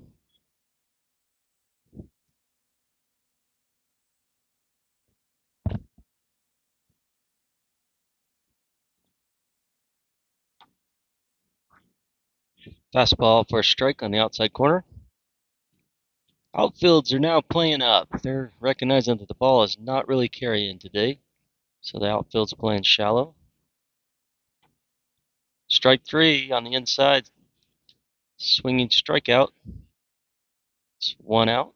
Fastball for a strike on the outside corner. Outfields are now playing up. They're recognizing that the ball is not really carrying today, so the outfield's playing shallow. Strike 3 on the inside. Swinging strikeout. It's 1 out.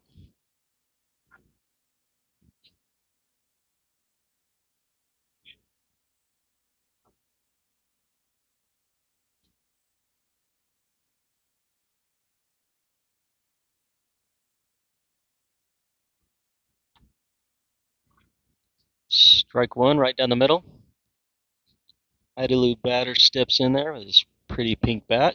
Strike 1 right down the middle. Idalou batter steps in there with his pretty pink bat.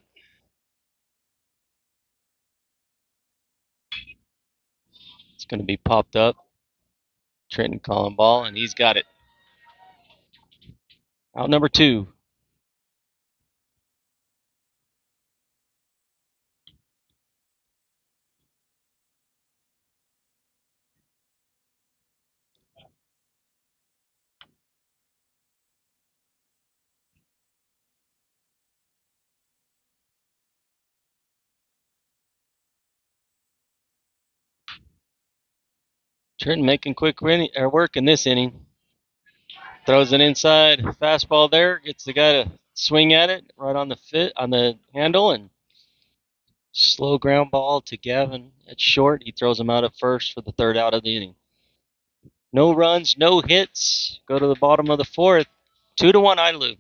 It's going to be popped up. Trenton calling ball, and he's got it. Out number 2. Trenton making quick work in this inning. Throws it inside, fastball there, gets the guy to swing at it right on the handle, and slow ground ball to Gavin at short. He throws him out at first for the 3rd out of the inning. No runs, no hits. Go to the bottom of the 4th. 2-1 Idalou.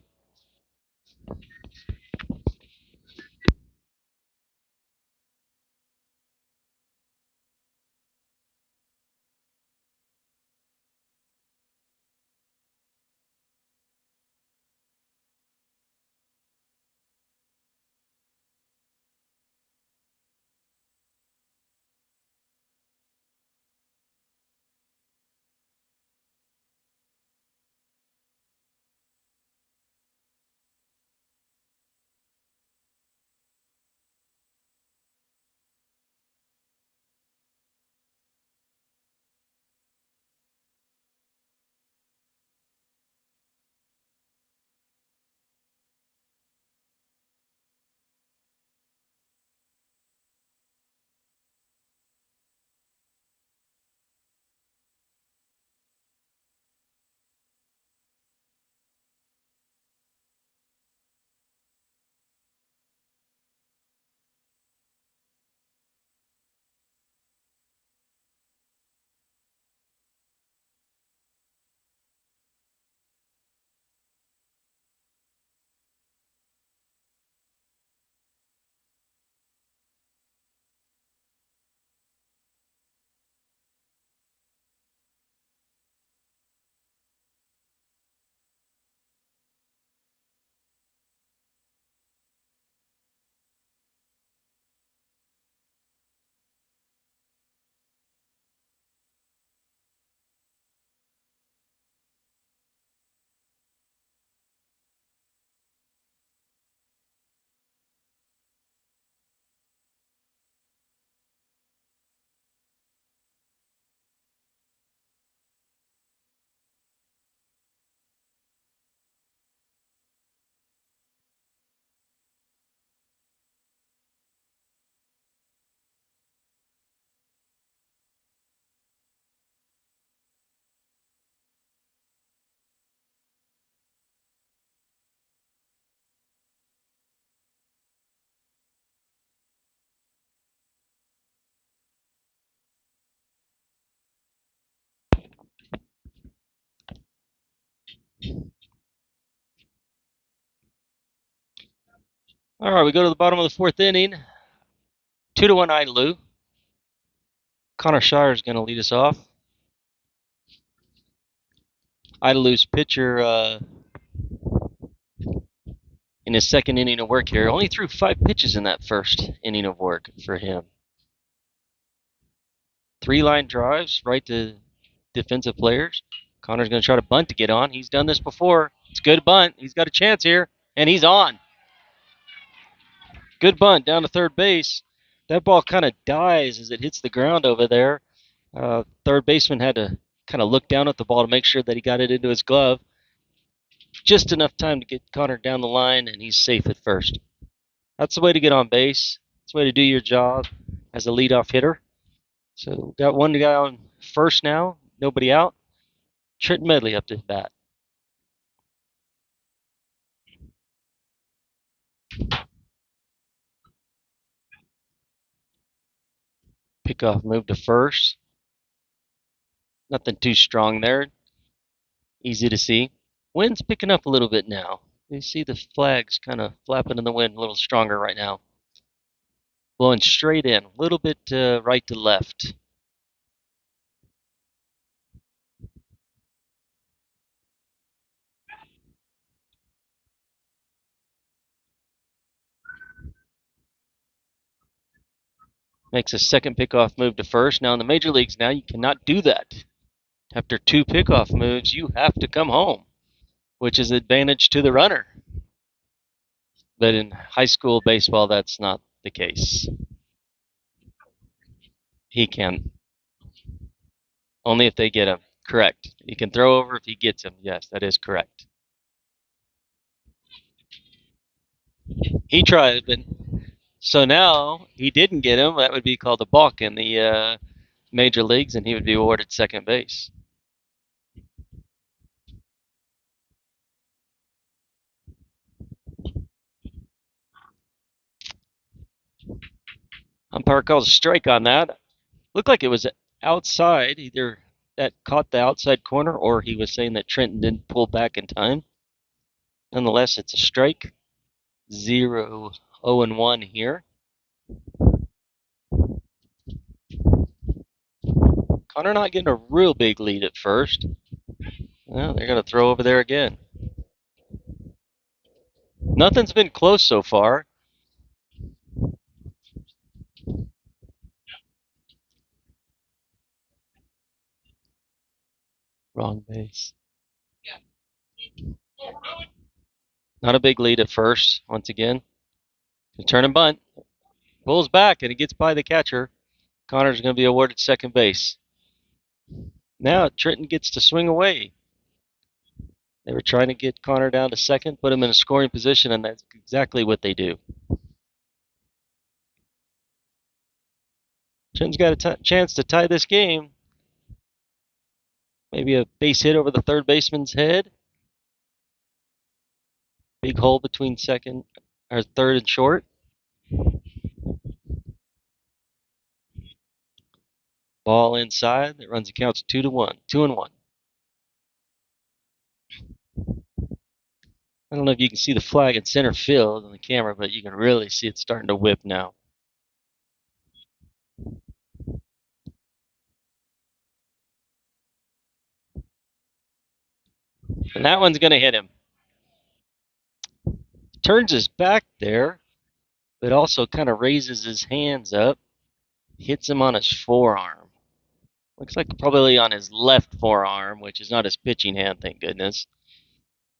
All right, we go to the bottom of the 4th inning. 2-1 Idalou. Connor Shire is going to lead us off. Idalou's pitcher in his 2nd inning of work here only threw 5 pitches in that 1st inning of work for him. 3 line drives right to defensive players. Connor's going to try to bunt to get on. He's done this before. It's a good bunt. He's got a chance here. And he's on. Good bunt down to third base. That ball kind of dies as it hits the ground over there. Third baseman had to kind of look down at the ball to make sure that he got it into his glove. Just enough time to get Connor down the line, and he's safe at first. That's the way to get on base. That's the way to do your job as a leadoff hitter. So got one guy on first now, nobody out. Trenton Medley up to bat. Pickoff move to first. Nothing too strong there. Easy to see. Wind's picking up a little bit now. You see the flags kind of flapping in the wind a little stronger right now. Blowing straight in, a little bit right to left. Makes a second pickoff move to first. Now in the major leagues now, you cannot do that. After two pickoff moves, you have to come home, which is an advantage to the runner. But in high school baseball, that's not the case. He can. Only if they get him. Correct. He can throw over if he gets him. Yes, that is correct. He tried, but so now he didn't get him. That would be called a balk in the major leagues, and he would be awarded second base. Umpire calls a strike on that. Looked like it was outside. Either that caught the outside corner, or he was saying that Trenton didn't pull back in time. Nonetheless, it's a strike. 0-1 here. Connor not getting a real big lead at first. Well, they're going to throw over there again. Nothing's been close so far. Wrong base. Not a big lead at first, once again. Turn and bunt. Pulls back, and he gets by the catcher. Connor's going to be awarded second base. Now Trenton gets to swing away. They were trying to get Connor down to second, put him in a scoring position, and that's exactly what they do. Trenton's got a chance to tie this game. Maybe a base hit over the third baseman's head. Big hole between second or third and short. Ball inside. That runs the counts 2-1. 2-1. I don't know if you can see the flag in center field on the camera, but you can really see it starting to whip now. And that one's going to hit him. Turns his back there, but also kind of raises his hands up. Hits him on his forearm. Looks like probably on his left forearm, which is not his pitching hand, thank goodness.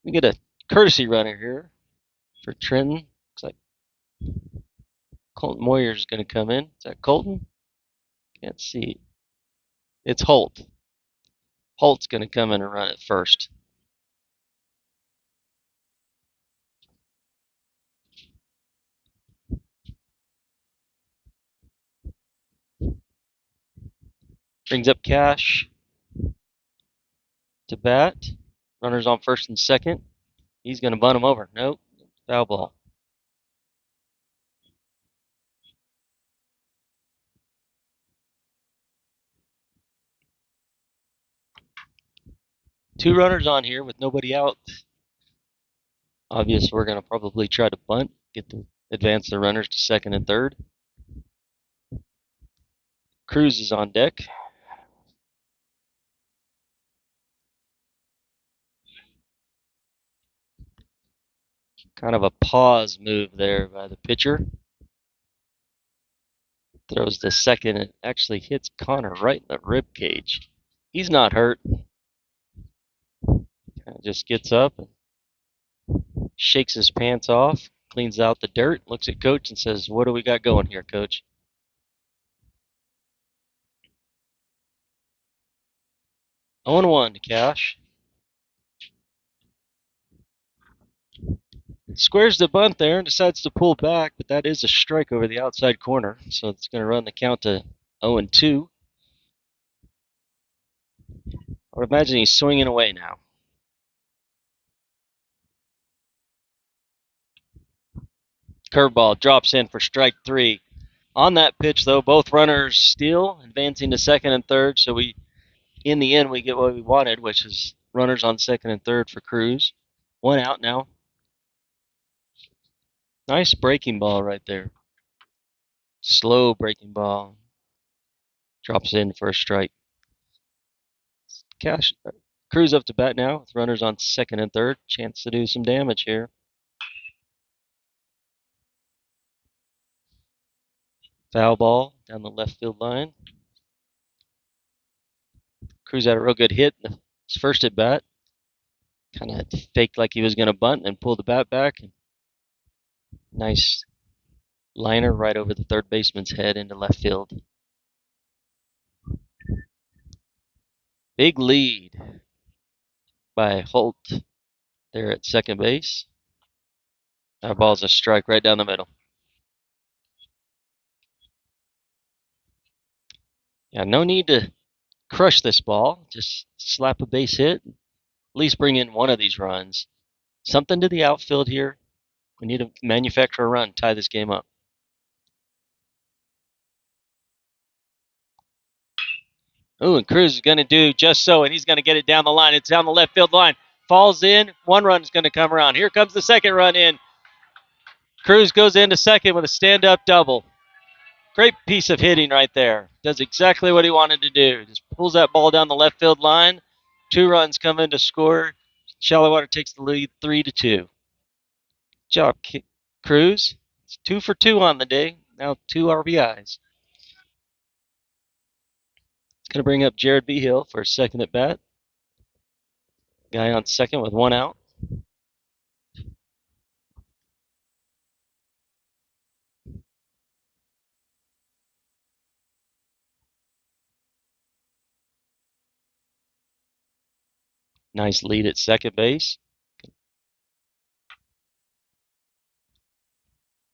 We get a courtesy runner here for Trenton. Looks like Colton Moyer is going to come in. Is that Colton? Can't see. It's Holt. Holt's going to come in and run it first. Brings up Cash to bat. Runners on first and second. He's going to bunt him over. Nope. Foul ball. Two runners on here with nobody out. Obviously, we're going to probably try to bunt, advance the runners to second and third. Cruz is on deck. Kind of a pause move there by the pitcher. Throws to second and actually hits Connor right in the rib cage. He's not hurt. Kind of just gets up and Shakes his pants off, cleans out the dirt, looks at Coach and says, "What do we got going here, Coach?" 0-1 to Cash. Squares the bunt there and decides to pull back, but that is a strike over the outside corner, so it's going to run the count to 0-2. I would imagine he's swinging away now. Curveball drops in for strike 3. On that pitch, though, both runners steal, advancing to second and third, so in the end, we get what we wanted, which is runners on second and third for Cruz. 1 out now. Nice breaking ball right there. Slow breaking ball. Drops in for a strike. Cruz up to bat now with runners on second and third. Chance to do some damage here. Foul ball down the left field line. Cruz had a real good hit in his first at bat. Kind of faked like he was going to bunt and pull the bat back. Nice liner right over the third baseman's head into left field. Big lead by Holt there at second base. That ball's a strike right down the middle. Yeah, no need to crush this ball. Just slap a base hit. At least bring in one of these runs. Something to the outfield here. We need to manufacture a run, tie this game up. Ooh, and Cruz is going to do just so, and he's going to get it down the line. It's down the left field line. Falls in. One run is going to come around. Here comes the second run in. Cruz goes into second with a stand-up double. Great piece of hitting right there. Does exactly what he wanted to do. Just pulls that ball down the left field line. 2 runs come in to score. Shallow Water takes the lead 3-2. Good job, Cruz. It's 2 for 2 on the day. Now 2 RBIs. It's going to bring up Jared Behill for a second at bat. Guy on second with 1 out. Nice lead at second base.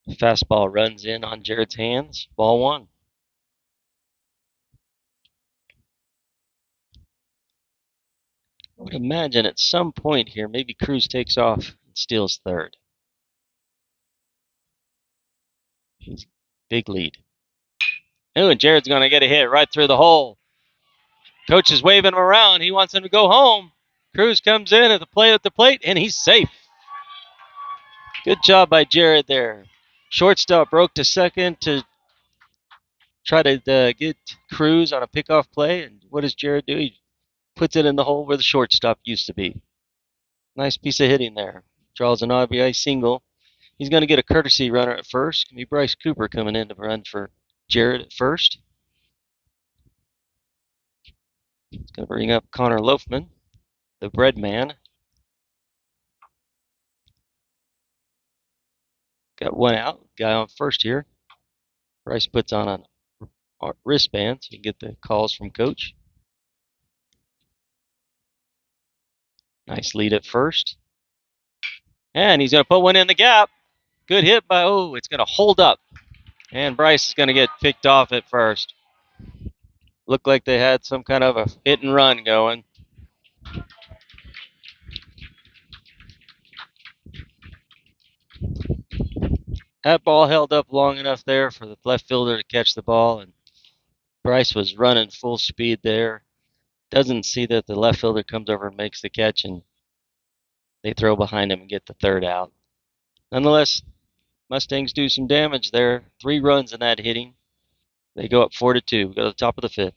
Fastball runs in on Jared's hands. Ball 1. I would imagine at some point here, maybe Cruz takes off and steals third. He's big lead. Oh, and Jared's going to get a hit right through the hole. Coach is waving him around. He wants him to go home. Cruz comes in at the plate, and he's safe. Good job by Jared there. Shortstop broke to second to try to get Cruz on a pickoff play. And what does Jared do? He puts it in the hole where the shortstop used to be. Nice piece of hitting there. Draws an RBI single. He's going to get a courtesy runner at first. It's going to be Bryce Cooper coming in to run for Jared at first. It's going to bring up Connor Loafman, the bread man. Got 1 out. Guy on first here. Bryce puts on a wristband so you can get the calls from Coach. Nice lead at first. And he's going to put one in the gap. Good hit by, it's going to hold up. And Bryce is going to get picked off at first. Looked like they had some kind of a hit and run going. That ball held up long enough there for the left fielder to catch the ball, and Bryce was running full speed there. Doesn't see that the left fielder comes over and makes the catch, and they throw behind him and get the third out. Nonetheless, Mustangs do some damage there. 3 runs in that hitting. They go up 4-2. Go to the top of the 5th.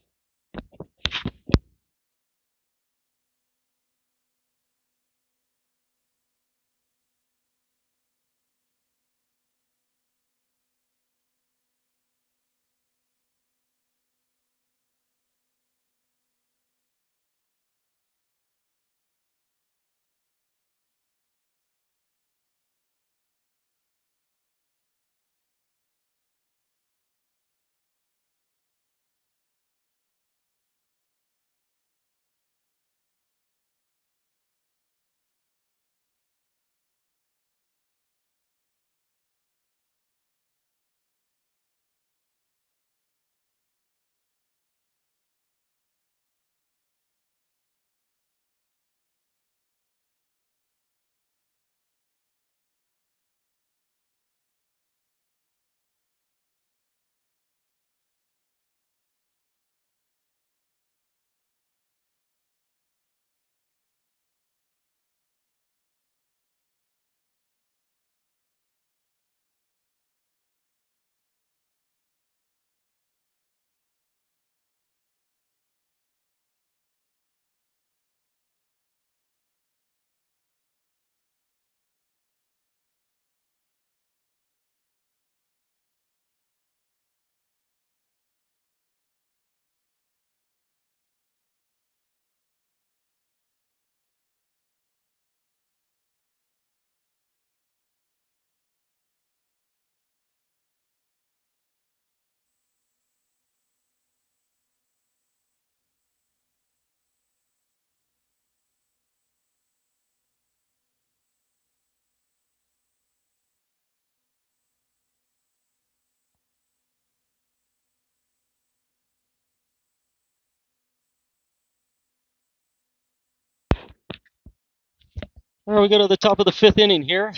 All right, we go to the top of the 5th inning here.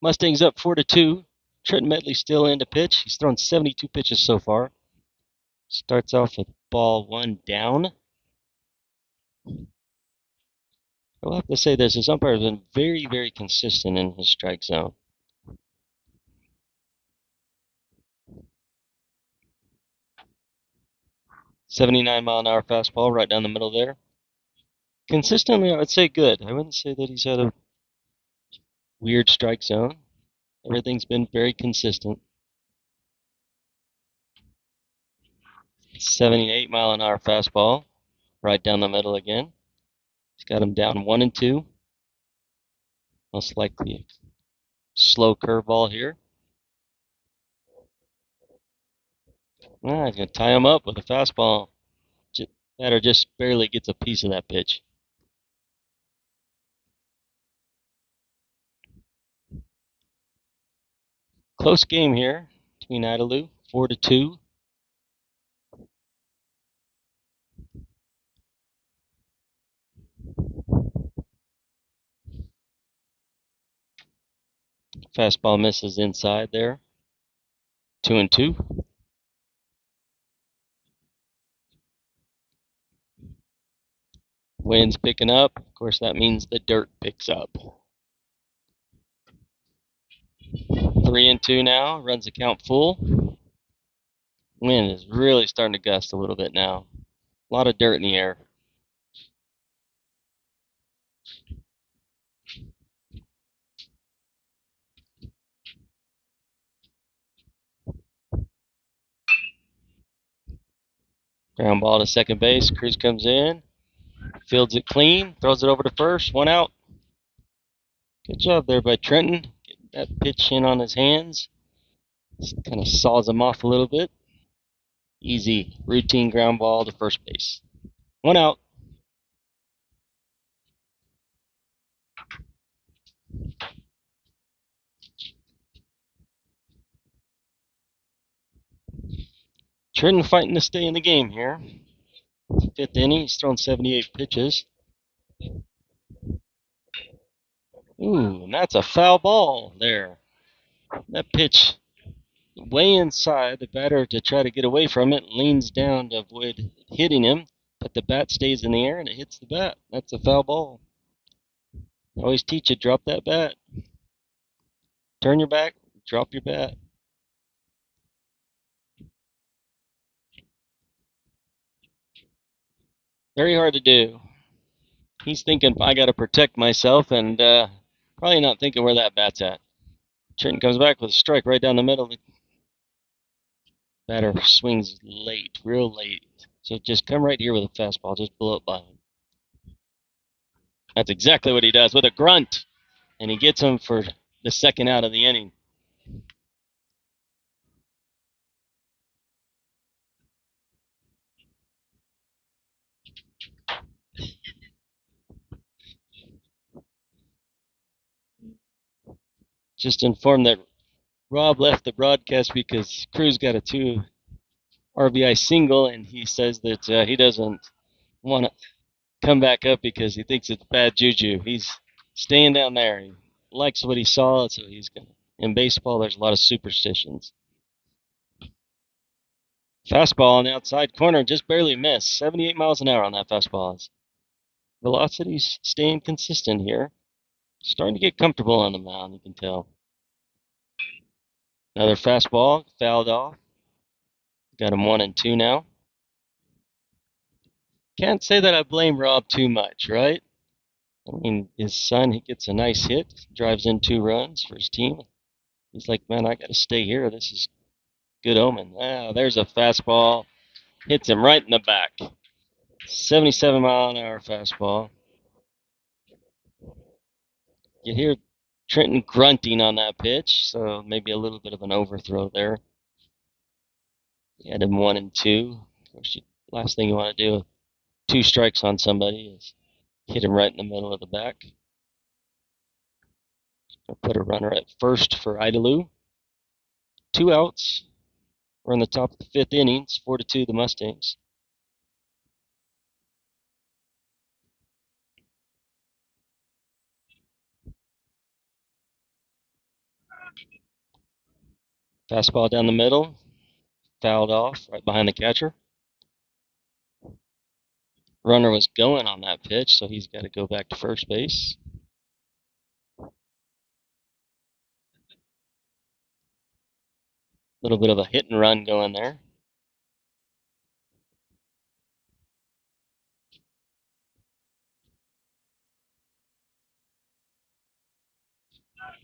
Mustangs up 4-2. Trenton Medley still in to pitch. He's thrown 72 pitches so far. Starts off with ball 1 down. I will have to say this, his umpire has been very, very consistent in his strike zone. .79-mile-an-hour fastball right down the middle there. Consistently, I would say good. I wouldn't say that he's had a weird strike zone. Everything's been very consistent. 78-mile-an-hour fastball right down the middle again. He's got him down 1-2. Most likely a slow curveball here. He's going to tie him up with a fastball. Batter just barely gets a piece of that pitch. Close game here between Idalou, 4-2. Fastball misses inside there. 2-2. Wind's picking up. Of course, that means the dirt picks up. 3-2 now. Runs the count full. Wind is really starting to gust a little bit now. A lot of dirt in the air. Ground ball to second base. Cruz comes in. Fields it clean. Throws it over to first. 1 out. Good job there by Trenton. Getting that pitch in on his hands. Just kind of saws him off a little bit. Easy, routine ground ball to first base. 1 out. Trenton fighting to stay in the game here. 5th inning, he's thrown 78 pitches. Ooh, and that's a foul ball there. That pitch way inside. The batter, to try to get away from it, leans down to avoid hitting him, but the bat stays in the air and it hits the bat. That's a foul ball. I always teach you, drop that bat. Turn your back, drop your bat. Very hard to do. He's thinking, I got to protect myself, and probably not thinking where that bat's at. Trenton comes back with a strike right down the middle. The batter swings late, real late. So just come right here with a fastball, just blow it by him. That's exactly what he does with a grunt, and he gets him for the 2nd out of the inning. Just informed that Rob left the broadcast because Cruz got a 2 RBI single, and he says that he doesn't want to come back up because he thinks it's bad juju. He's staying down there. He likes what he saw, so he's going to. In baseball, there's a lot of superstitions. Fastball on the outside corner, just barely missed. 78 miles an hour on that fastball. Velocity's staying consistent here. Starting to get comfortable on the mound, you can tell. Another fastball, fouled off. Got him 1-2 now. Can't say that I blame Rob too much, right? I mean, his son, he gets a nice hit, drives in 2 runs for his team. He's like, man, I got to stay here. This is good omen. There's a fastball. Hits him right in the back. 77-mile-an-hour fastball. You hear Trenton grunting on that pitch, so maybe a little bit of an overthrow there. He had him 1-2. Of course, last thing you want to do with 2 strikes on somebody is hit him right in the middle of the back. I'll put a runner at first for Idalou. 2 outs. We're in the top of the 5th inning. It's 4-2 the Mustangs. Fastball down the middle, fouled off right behind the catcher. Runner was going on that pitch, so he's got to go back to first base. A little bit of a hit and run going there.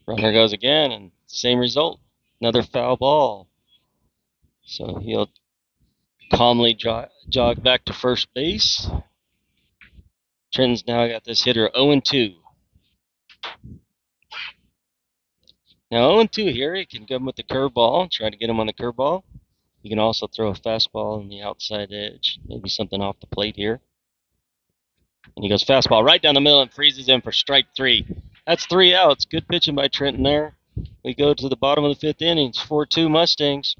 Runner goes again, and same result. Another foul ball. So he'll calmly jog back to first base. Trent's now got this hitter 0-2. Now 0-2 here, he can go with the curveball, try to get him on the curveball. You can also throw a fastball on the outside edge, maybe something off the plate here. And he goes fastball right down the middle and freezes him for strike 3. That's 3 outs. Good pitching by Trenton there. We go to the bottom of the 5th inning. It's 4-2 Mustangs.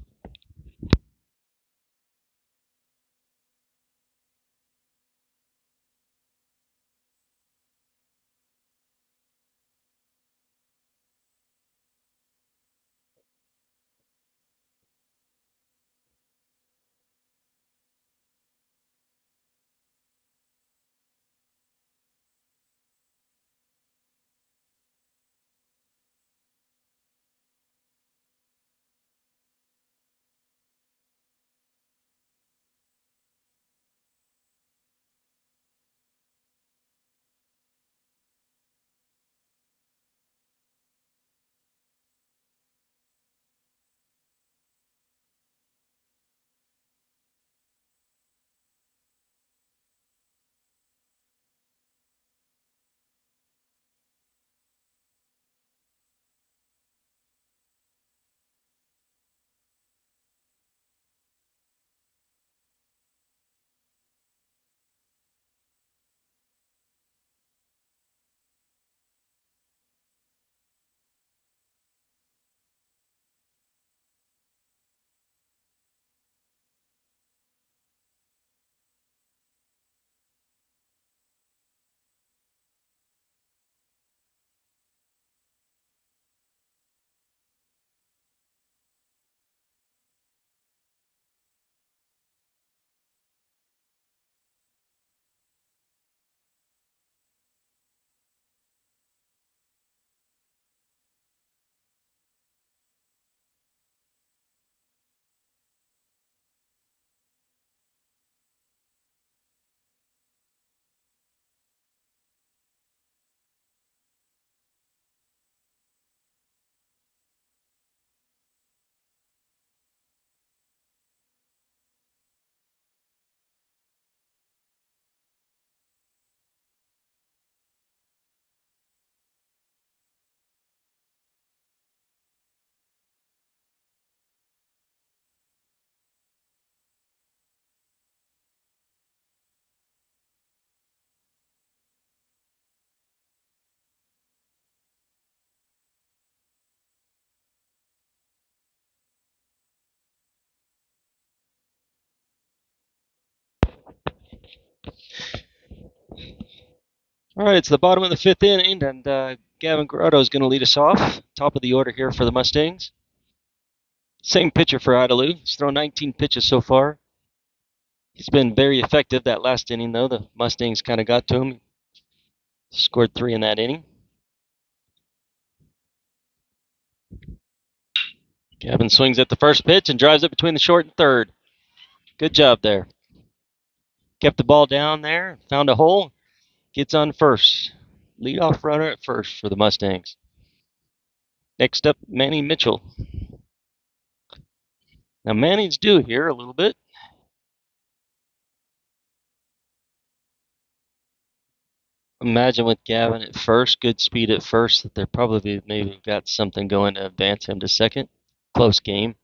All right, it's the bottom of the 5th inning, and Gavin Grotto is going to lead us off. Top of the order here for the Mustangs. Same pitcher for Idalou. He's thrown 19 pitches so far. He's been very effective that last inning, though. The Mustangs kind of got to him. Scored 3 in that inning. Gavin swings at the first pitch and drives it between the short and third. Good job there. Kept the ball down there, found a hole, gets on first. Leadoff runner at first for the Mustangs. Next up, Manny Mitchell. Now Manning's due here a little bit. Imagine with Gavin at first, good speed at first, that they're probably maybe got something going to advance him to second. Close game.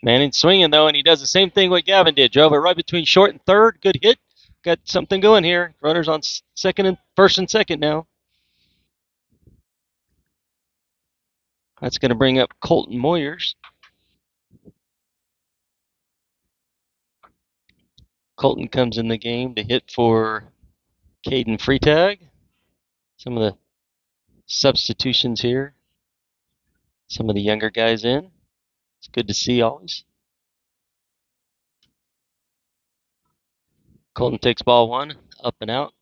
Manning swinging though, and he does the same thing what Gavin did. Drove it right between short and third. Good hit. Got something going here. Runners on first and second now. That's going to bring up Colton Moyers. Colton comes in the game to hit for Caden Freitag. Some of the substitutions here. Some of the younger guys in. It's good to see always. Colton takes ball 1, up and out.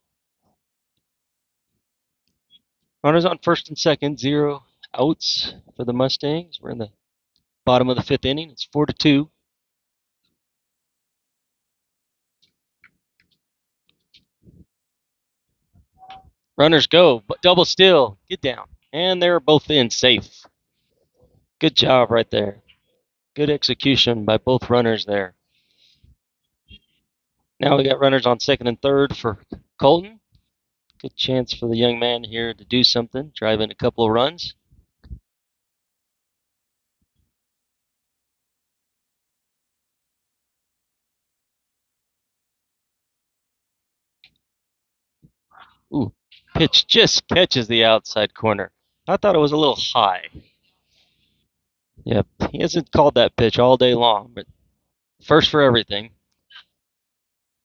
Runners on first and second, 0 outs for the Mustangs. We're in the bottom of the 5th inning. It's 4-2. Runners go, but double still. Get down. And they're both in safe. Good job right there. Good execution by both runners there. Now we got runners on second and third for Colton. Good chance for the young man here to do something, drive in a couple of runs. Ooh, pitch just catches the outside corner. I thought it was a little high. Yep, he hasn't called that pitch all day long, but first for everything.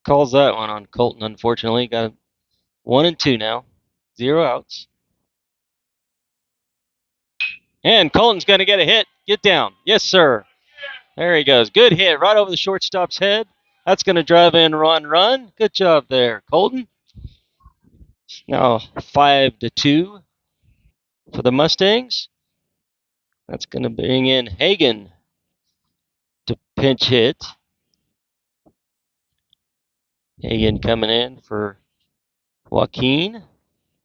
Calls that one on Colton, unfortunately. Got 1 and 2 now. 0 outs. And Colton's going to get a hit. Get down. Yes, sir. There he goes. Good hit right over the shortstop's head. That's going to drive in run. Good job there, Colton. Now 5-2 for the Mustangs. That's going to bring in Hagen to pinch hit. Hagen coming in for Joaquin.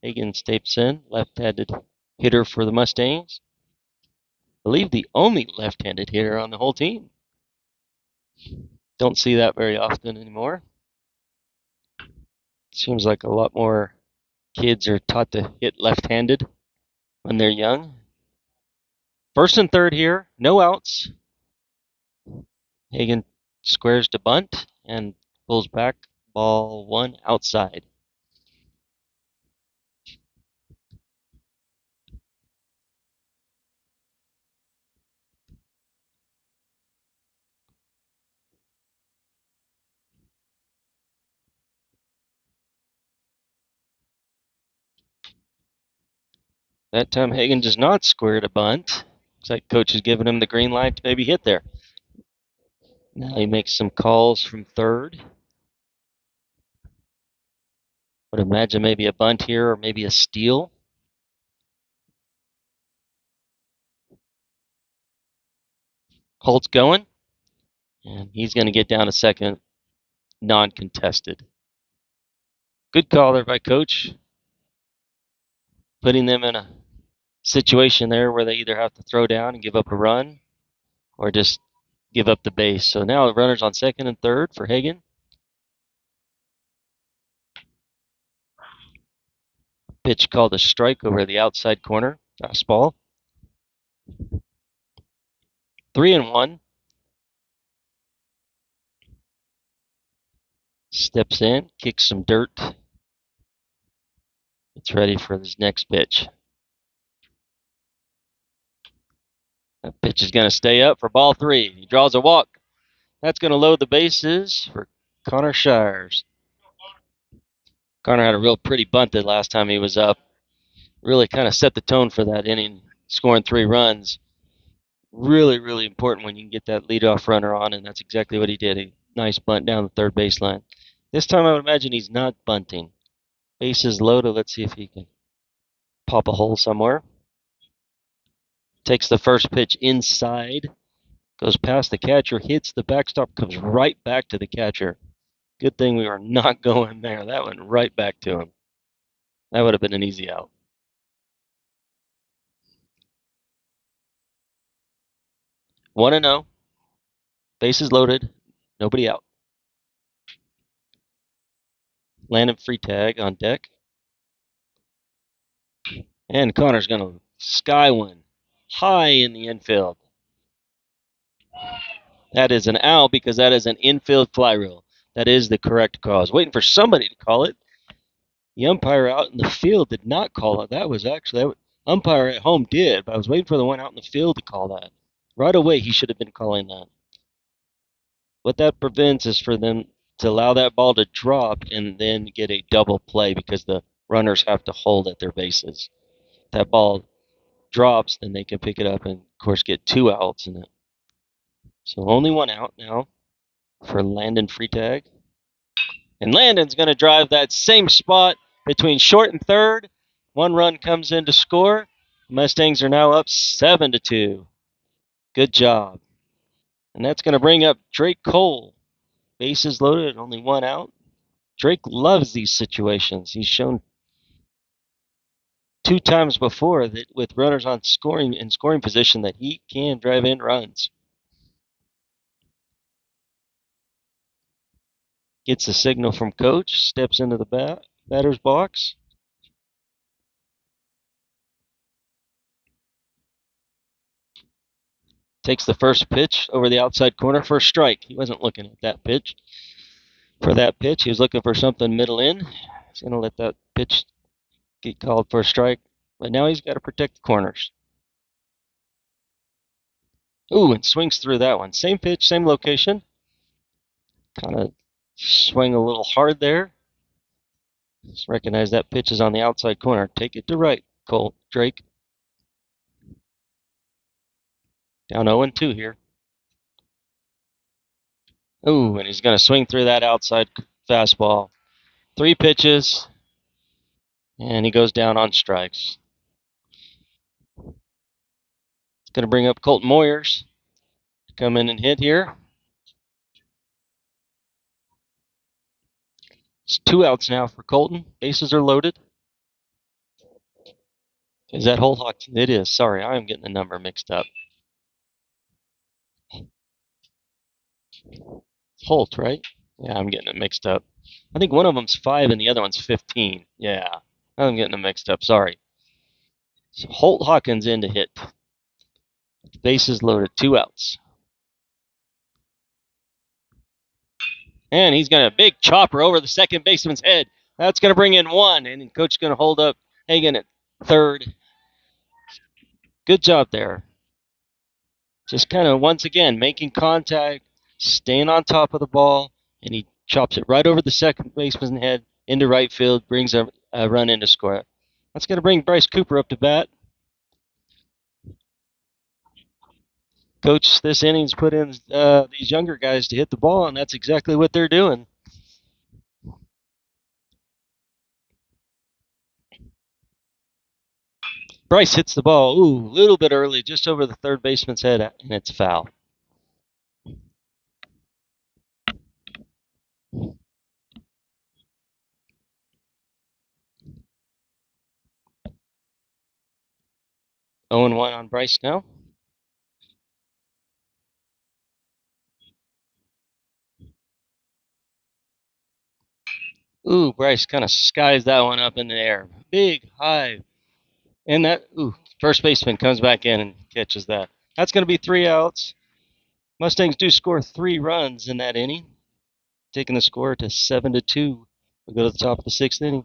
Hagen steps in, left-handed hitter for the Mustangs. I believe the only left-handed hitter on the whole team. Don't see that very often anymore. Seems like a lot more kids are taught to hit left-handed when they're young. First and third here, no outs. Hagen squares to bunt and pulls back, ball 1 outside. That time Hagen does not square to bunt. Looks like coach is giving him the green light to maybe hit there. Now he makes some calls from third. Would imagine maybe a bunt here or maybe a steal. Holt's going. And he's going to get down to second, non-contested. Good call there by coach. Putting them in a situation there where they either have to throw down and give up a run or just give up the base. So now the runners on second and third for Hagen. Pitch called a strike over the outside corner. Fastball. 3-1. Steps in, kicks some dirt. It's ready for his next pitch. That pitch is going to stay up for ball 3. He draws a walk. That's going to load the bases for Connor Shires. Connor had a real pretty bunt that last time he was up. Really kind of set the tone for that inning, scoring 3 runs. Really, really important when you can get that leadoff runner on, and that's exactly what he did. A nice bunt down the third baseline. This time I would imagine he's not bunting. Bases loaded. Let's see if he can pop a hole somewhere. Takes the first pitch inside. Goes past the catcher, hits the backstop, comes right back to the catcher. Good thing we were not going there. That went right back to him. That would have been an easy out. One and 0. Bases loaded. Nobody out. Landon Freitag on deck. And Connor's going to sky one high in the infield. That is an out because that is an infield fly rule. That is the correct call. I was waiting for somebody to call it. The umpire out in the field did not call it. That was actually, umpire at home did, but I was waiting for the one out in the field to call that. Right away, he should have been calling that. What that prevents is for them to allow that ball to drop and then get a double play because the runners have to hold at their bases. that ball drops, then they can pick it up and, of course, get 2 outs in it. So only 1 out now for Landon Freitag. And Landon's going to drive that same spot between short and third. 1 run comes in to score. The Mustangs are now up 7-2. Good job. And that's going to bring up Drake Cole. Bases loaded, only 1 out. Drake loves these situations. He's shown 2 times before that with runners on scoring position that he can drive in runs. Gets a signal from coach, steps into the batter's box. Takes the first pitch over the outside corner for a strike. He wasn't looking at that pitch. For that pitch, he was looking for something middle in. He's going to let that pitch get called for a strike. But now he's got to protect the corners. Ooh, and swings through that one. Same pitch, same location. Kind of swing a little hard there. Just recognize that pitch is on the outside corner. Take it to right, Drake. Down 0-2 here. Ooh, and he's going to swing through that outside fastball. 3 pitches, and he goes down on strikes. It's going to bring up Colton Moyers to come in and hit here. It's 2 outs now for Colton. Bases are loaded. Is that Holt? It is. Sorry, I am getting the number mixed up. Holt, right? Yeah, I'm getting it mixed up. I think one of them's 5 and the other one's 15. Yeah, I'm getting them mixed up. Sorry. So Holt Hawkins in to hit. Bases loaded. 2 outs. And he's got a big chopper over the second baseman's head. That's going to bring in 1, and coach's going to hold up Hagan at third. Good job there. Just kind of, once again, making contact, staying on top of the ball, and he chops it right over the second baseman's head into right field, brings a run in to score. That's going to bring Bryce Cooper up to bat. Coach, this inning's put in these younger guys to hit the ball, and that's exactly what they're doing. Bryce hits the ball, a little bit early, just over the third baseman's head, and it's foul. Oh and 1 on Bryce now. Ooh, Bryce kind of skies that one up in the air. Big, high. And that, first baseman comes back in and catches that. That's going to be 3 outs. Mustangs do score 3 runs in that inning, taking the score to 7-2. We go to the top of the 6th inning.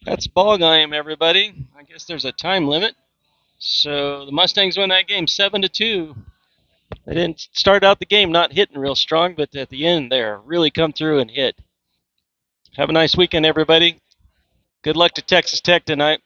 That's ball game, everybody. I guess there's a time limit. So the Mustangs win that game 7-2. They didn't start out the game not hitting real strong, but at the end there, really come through and hit. Have a nice weekend, everybody. Good luck to Texas Tech tonight.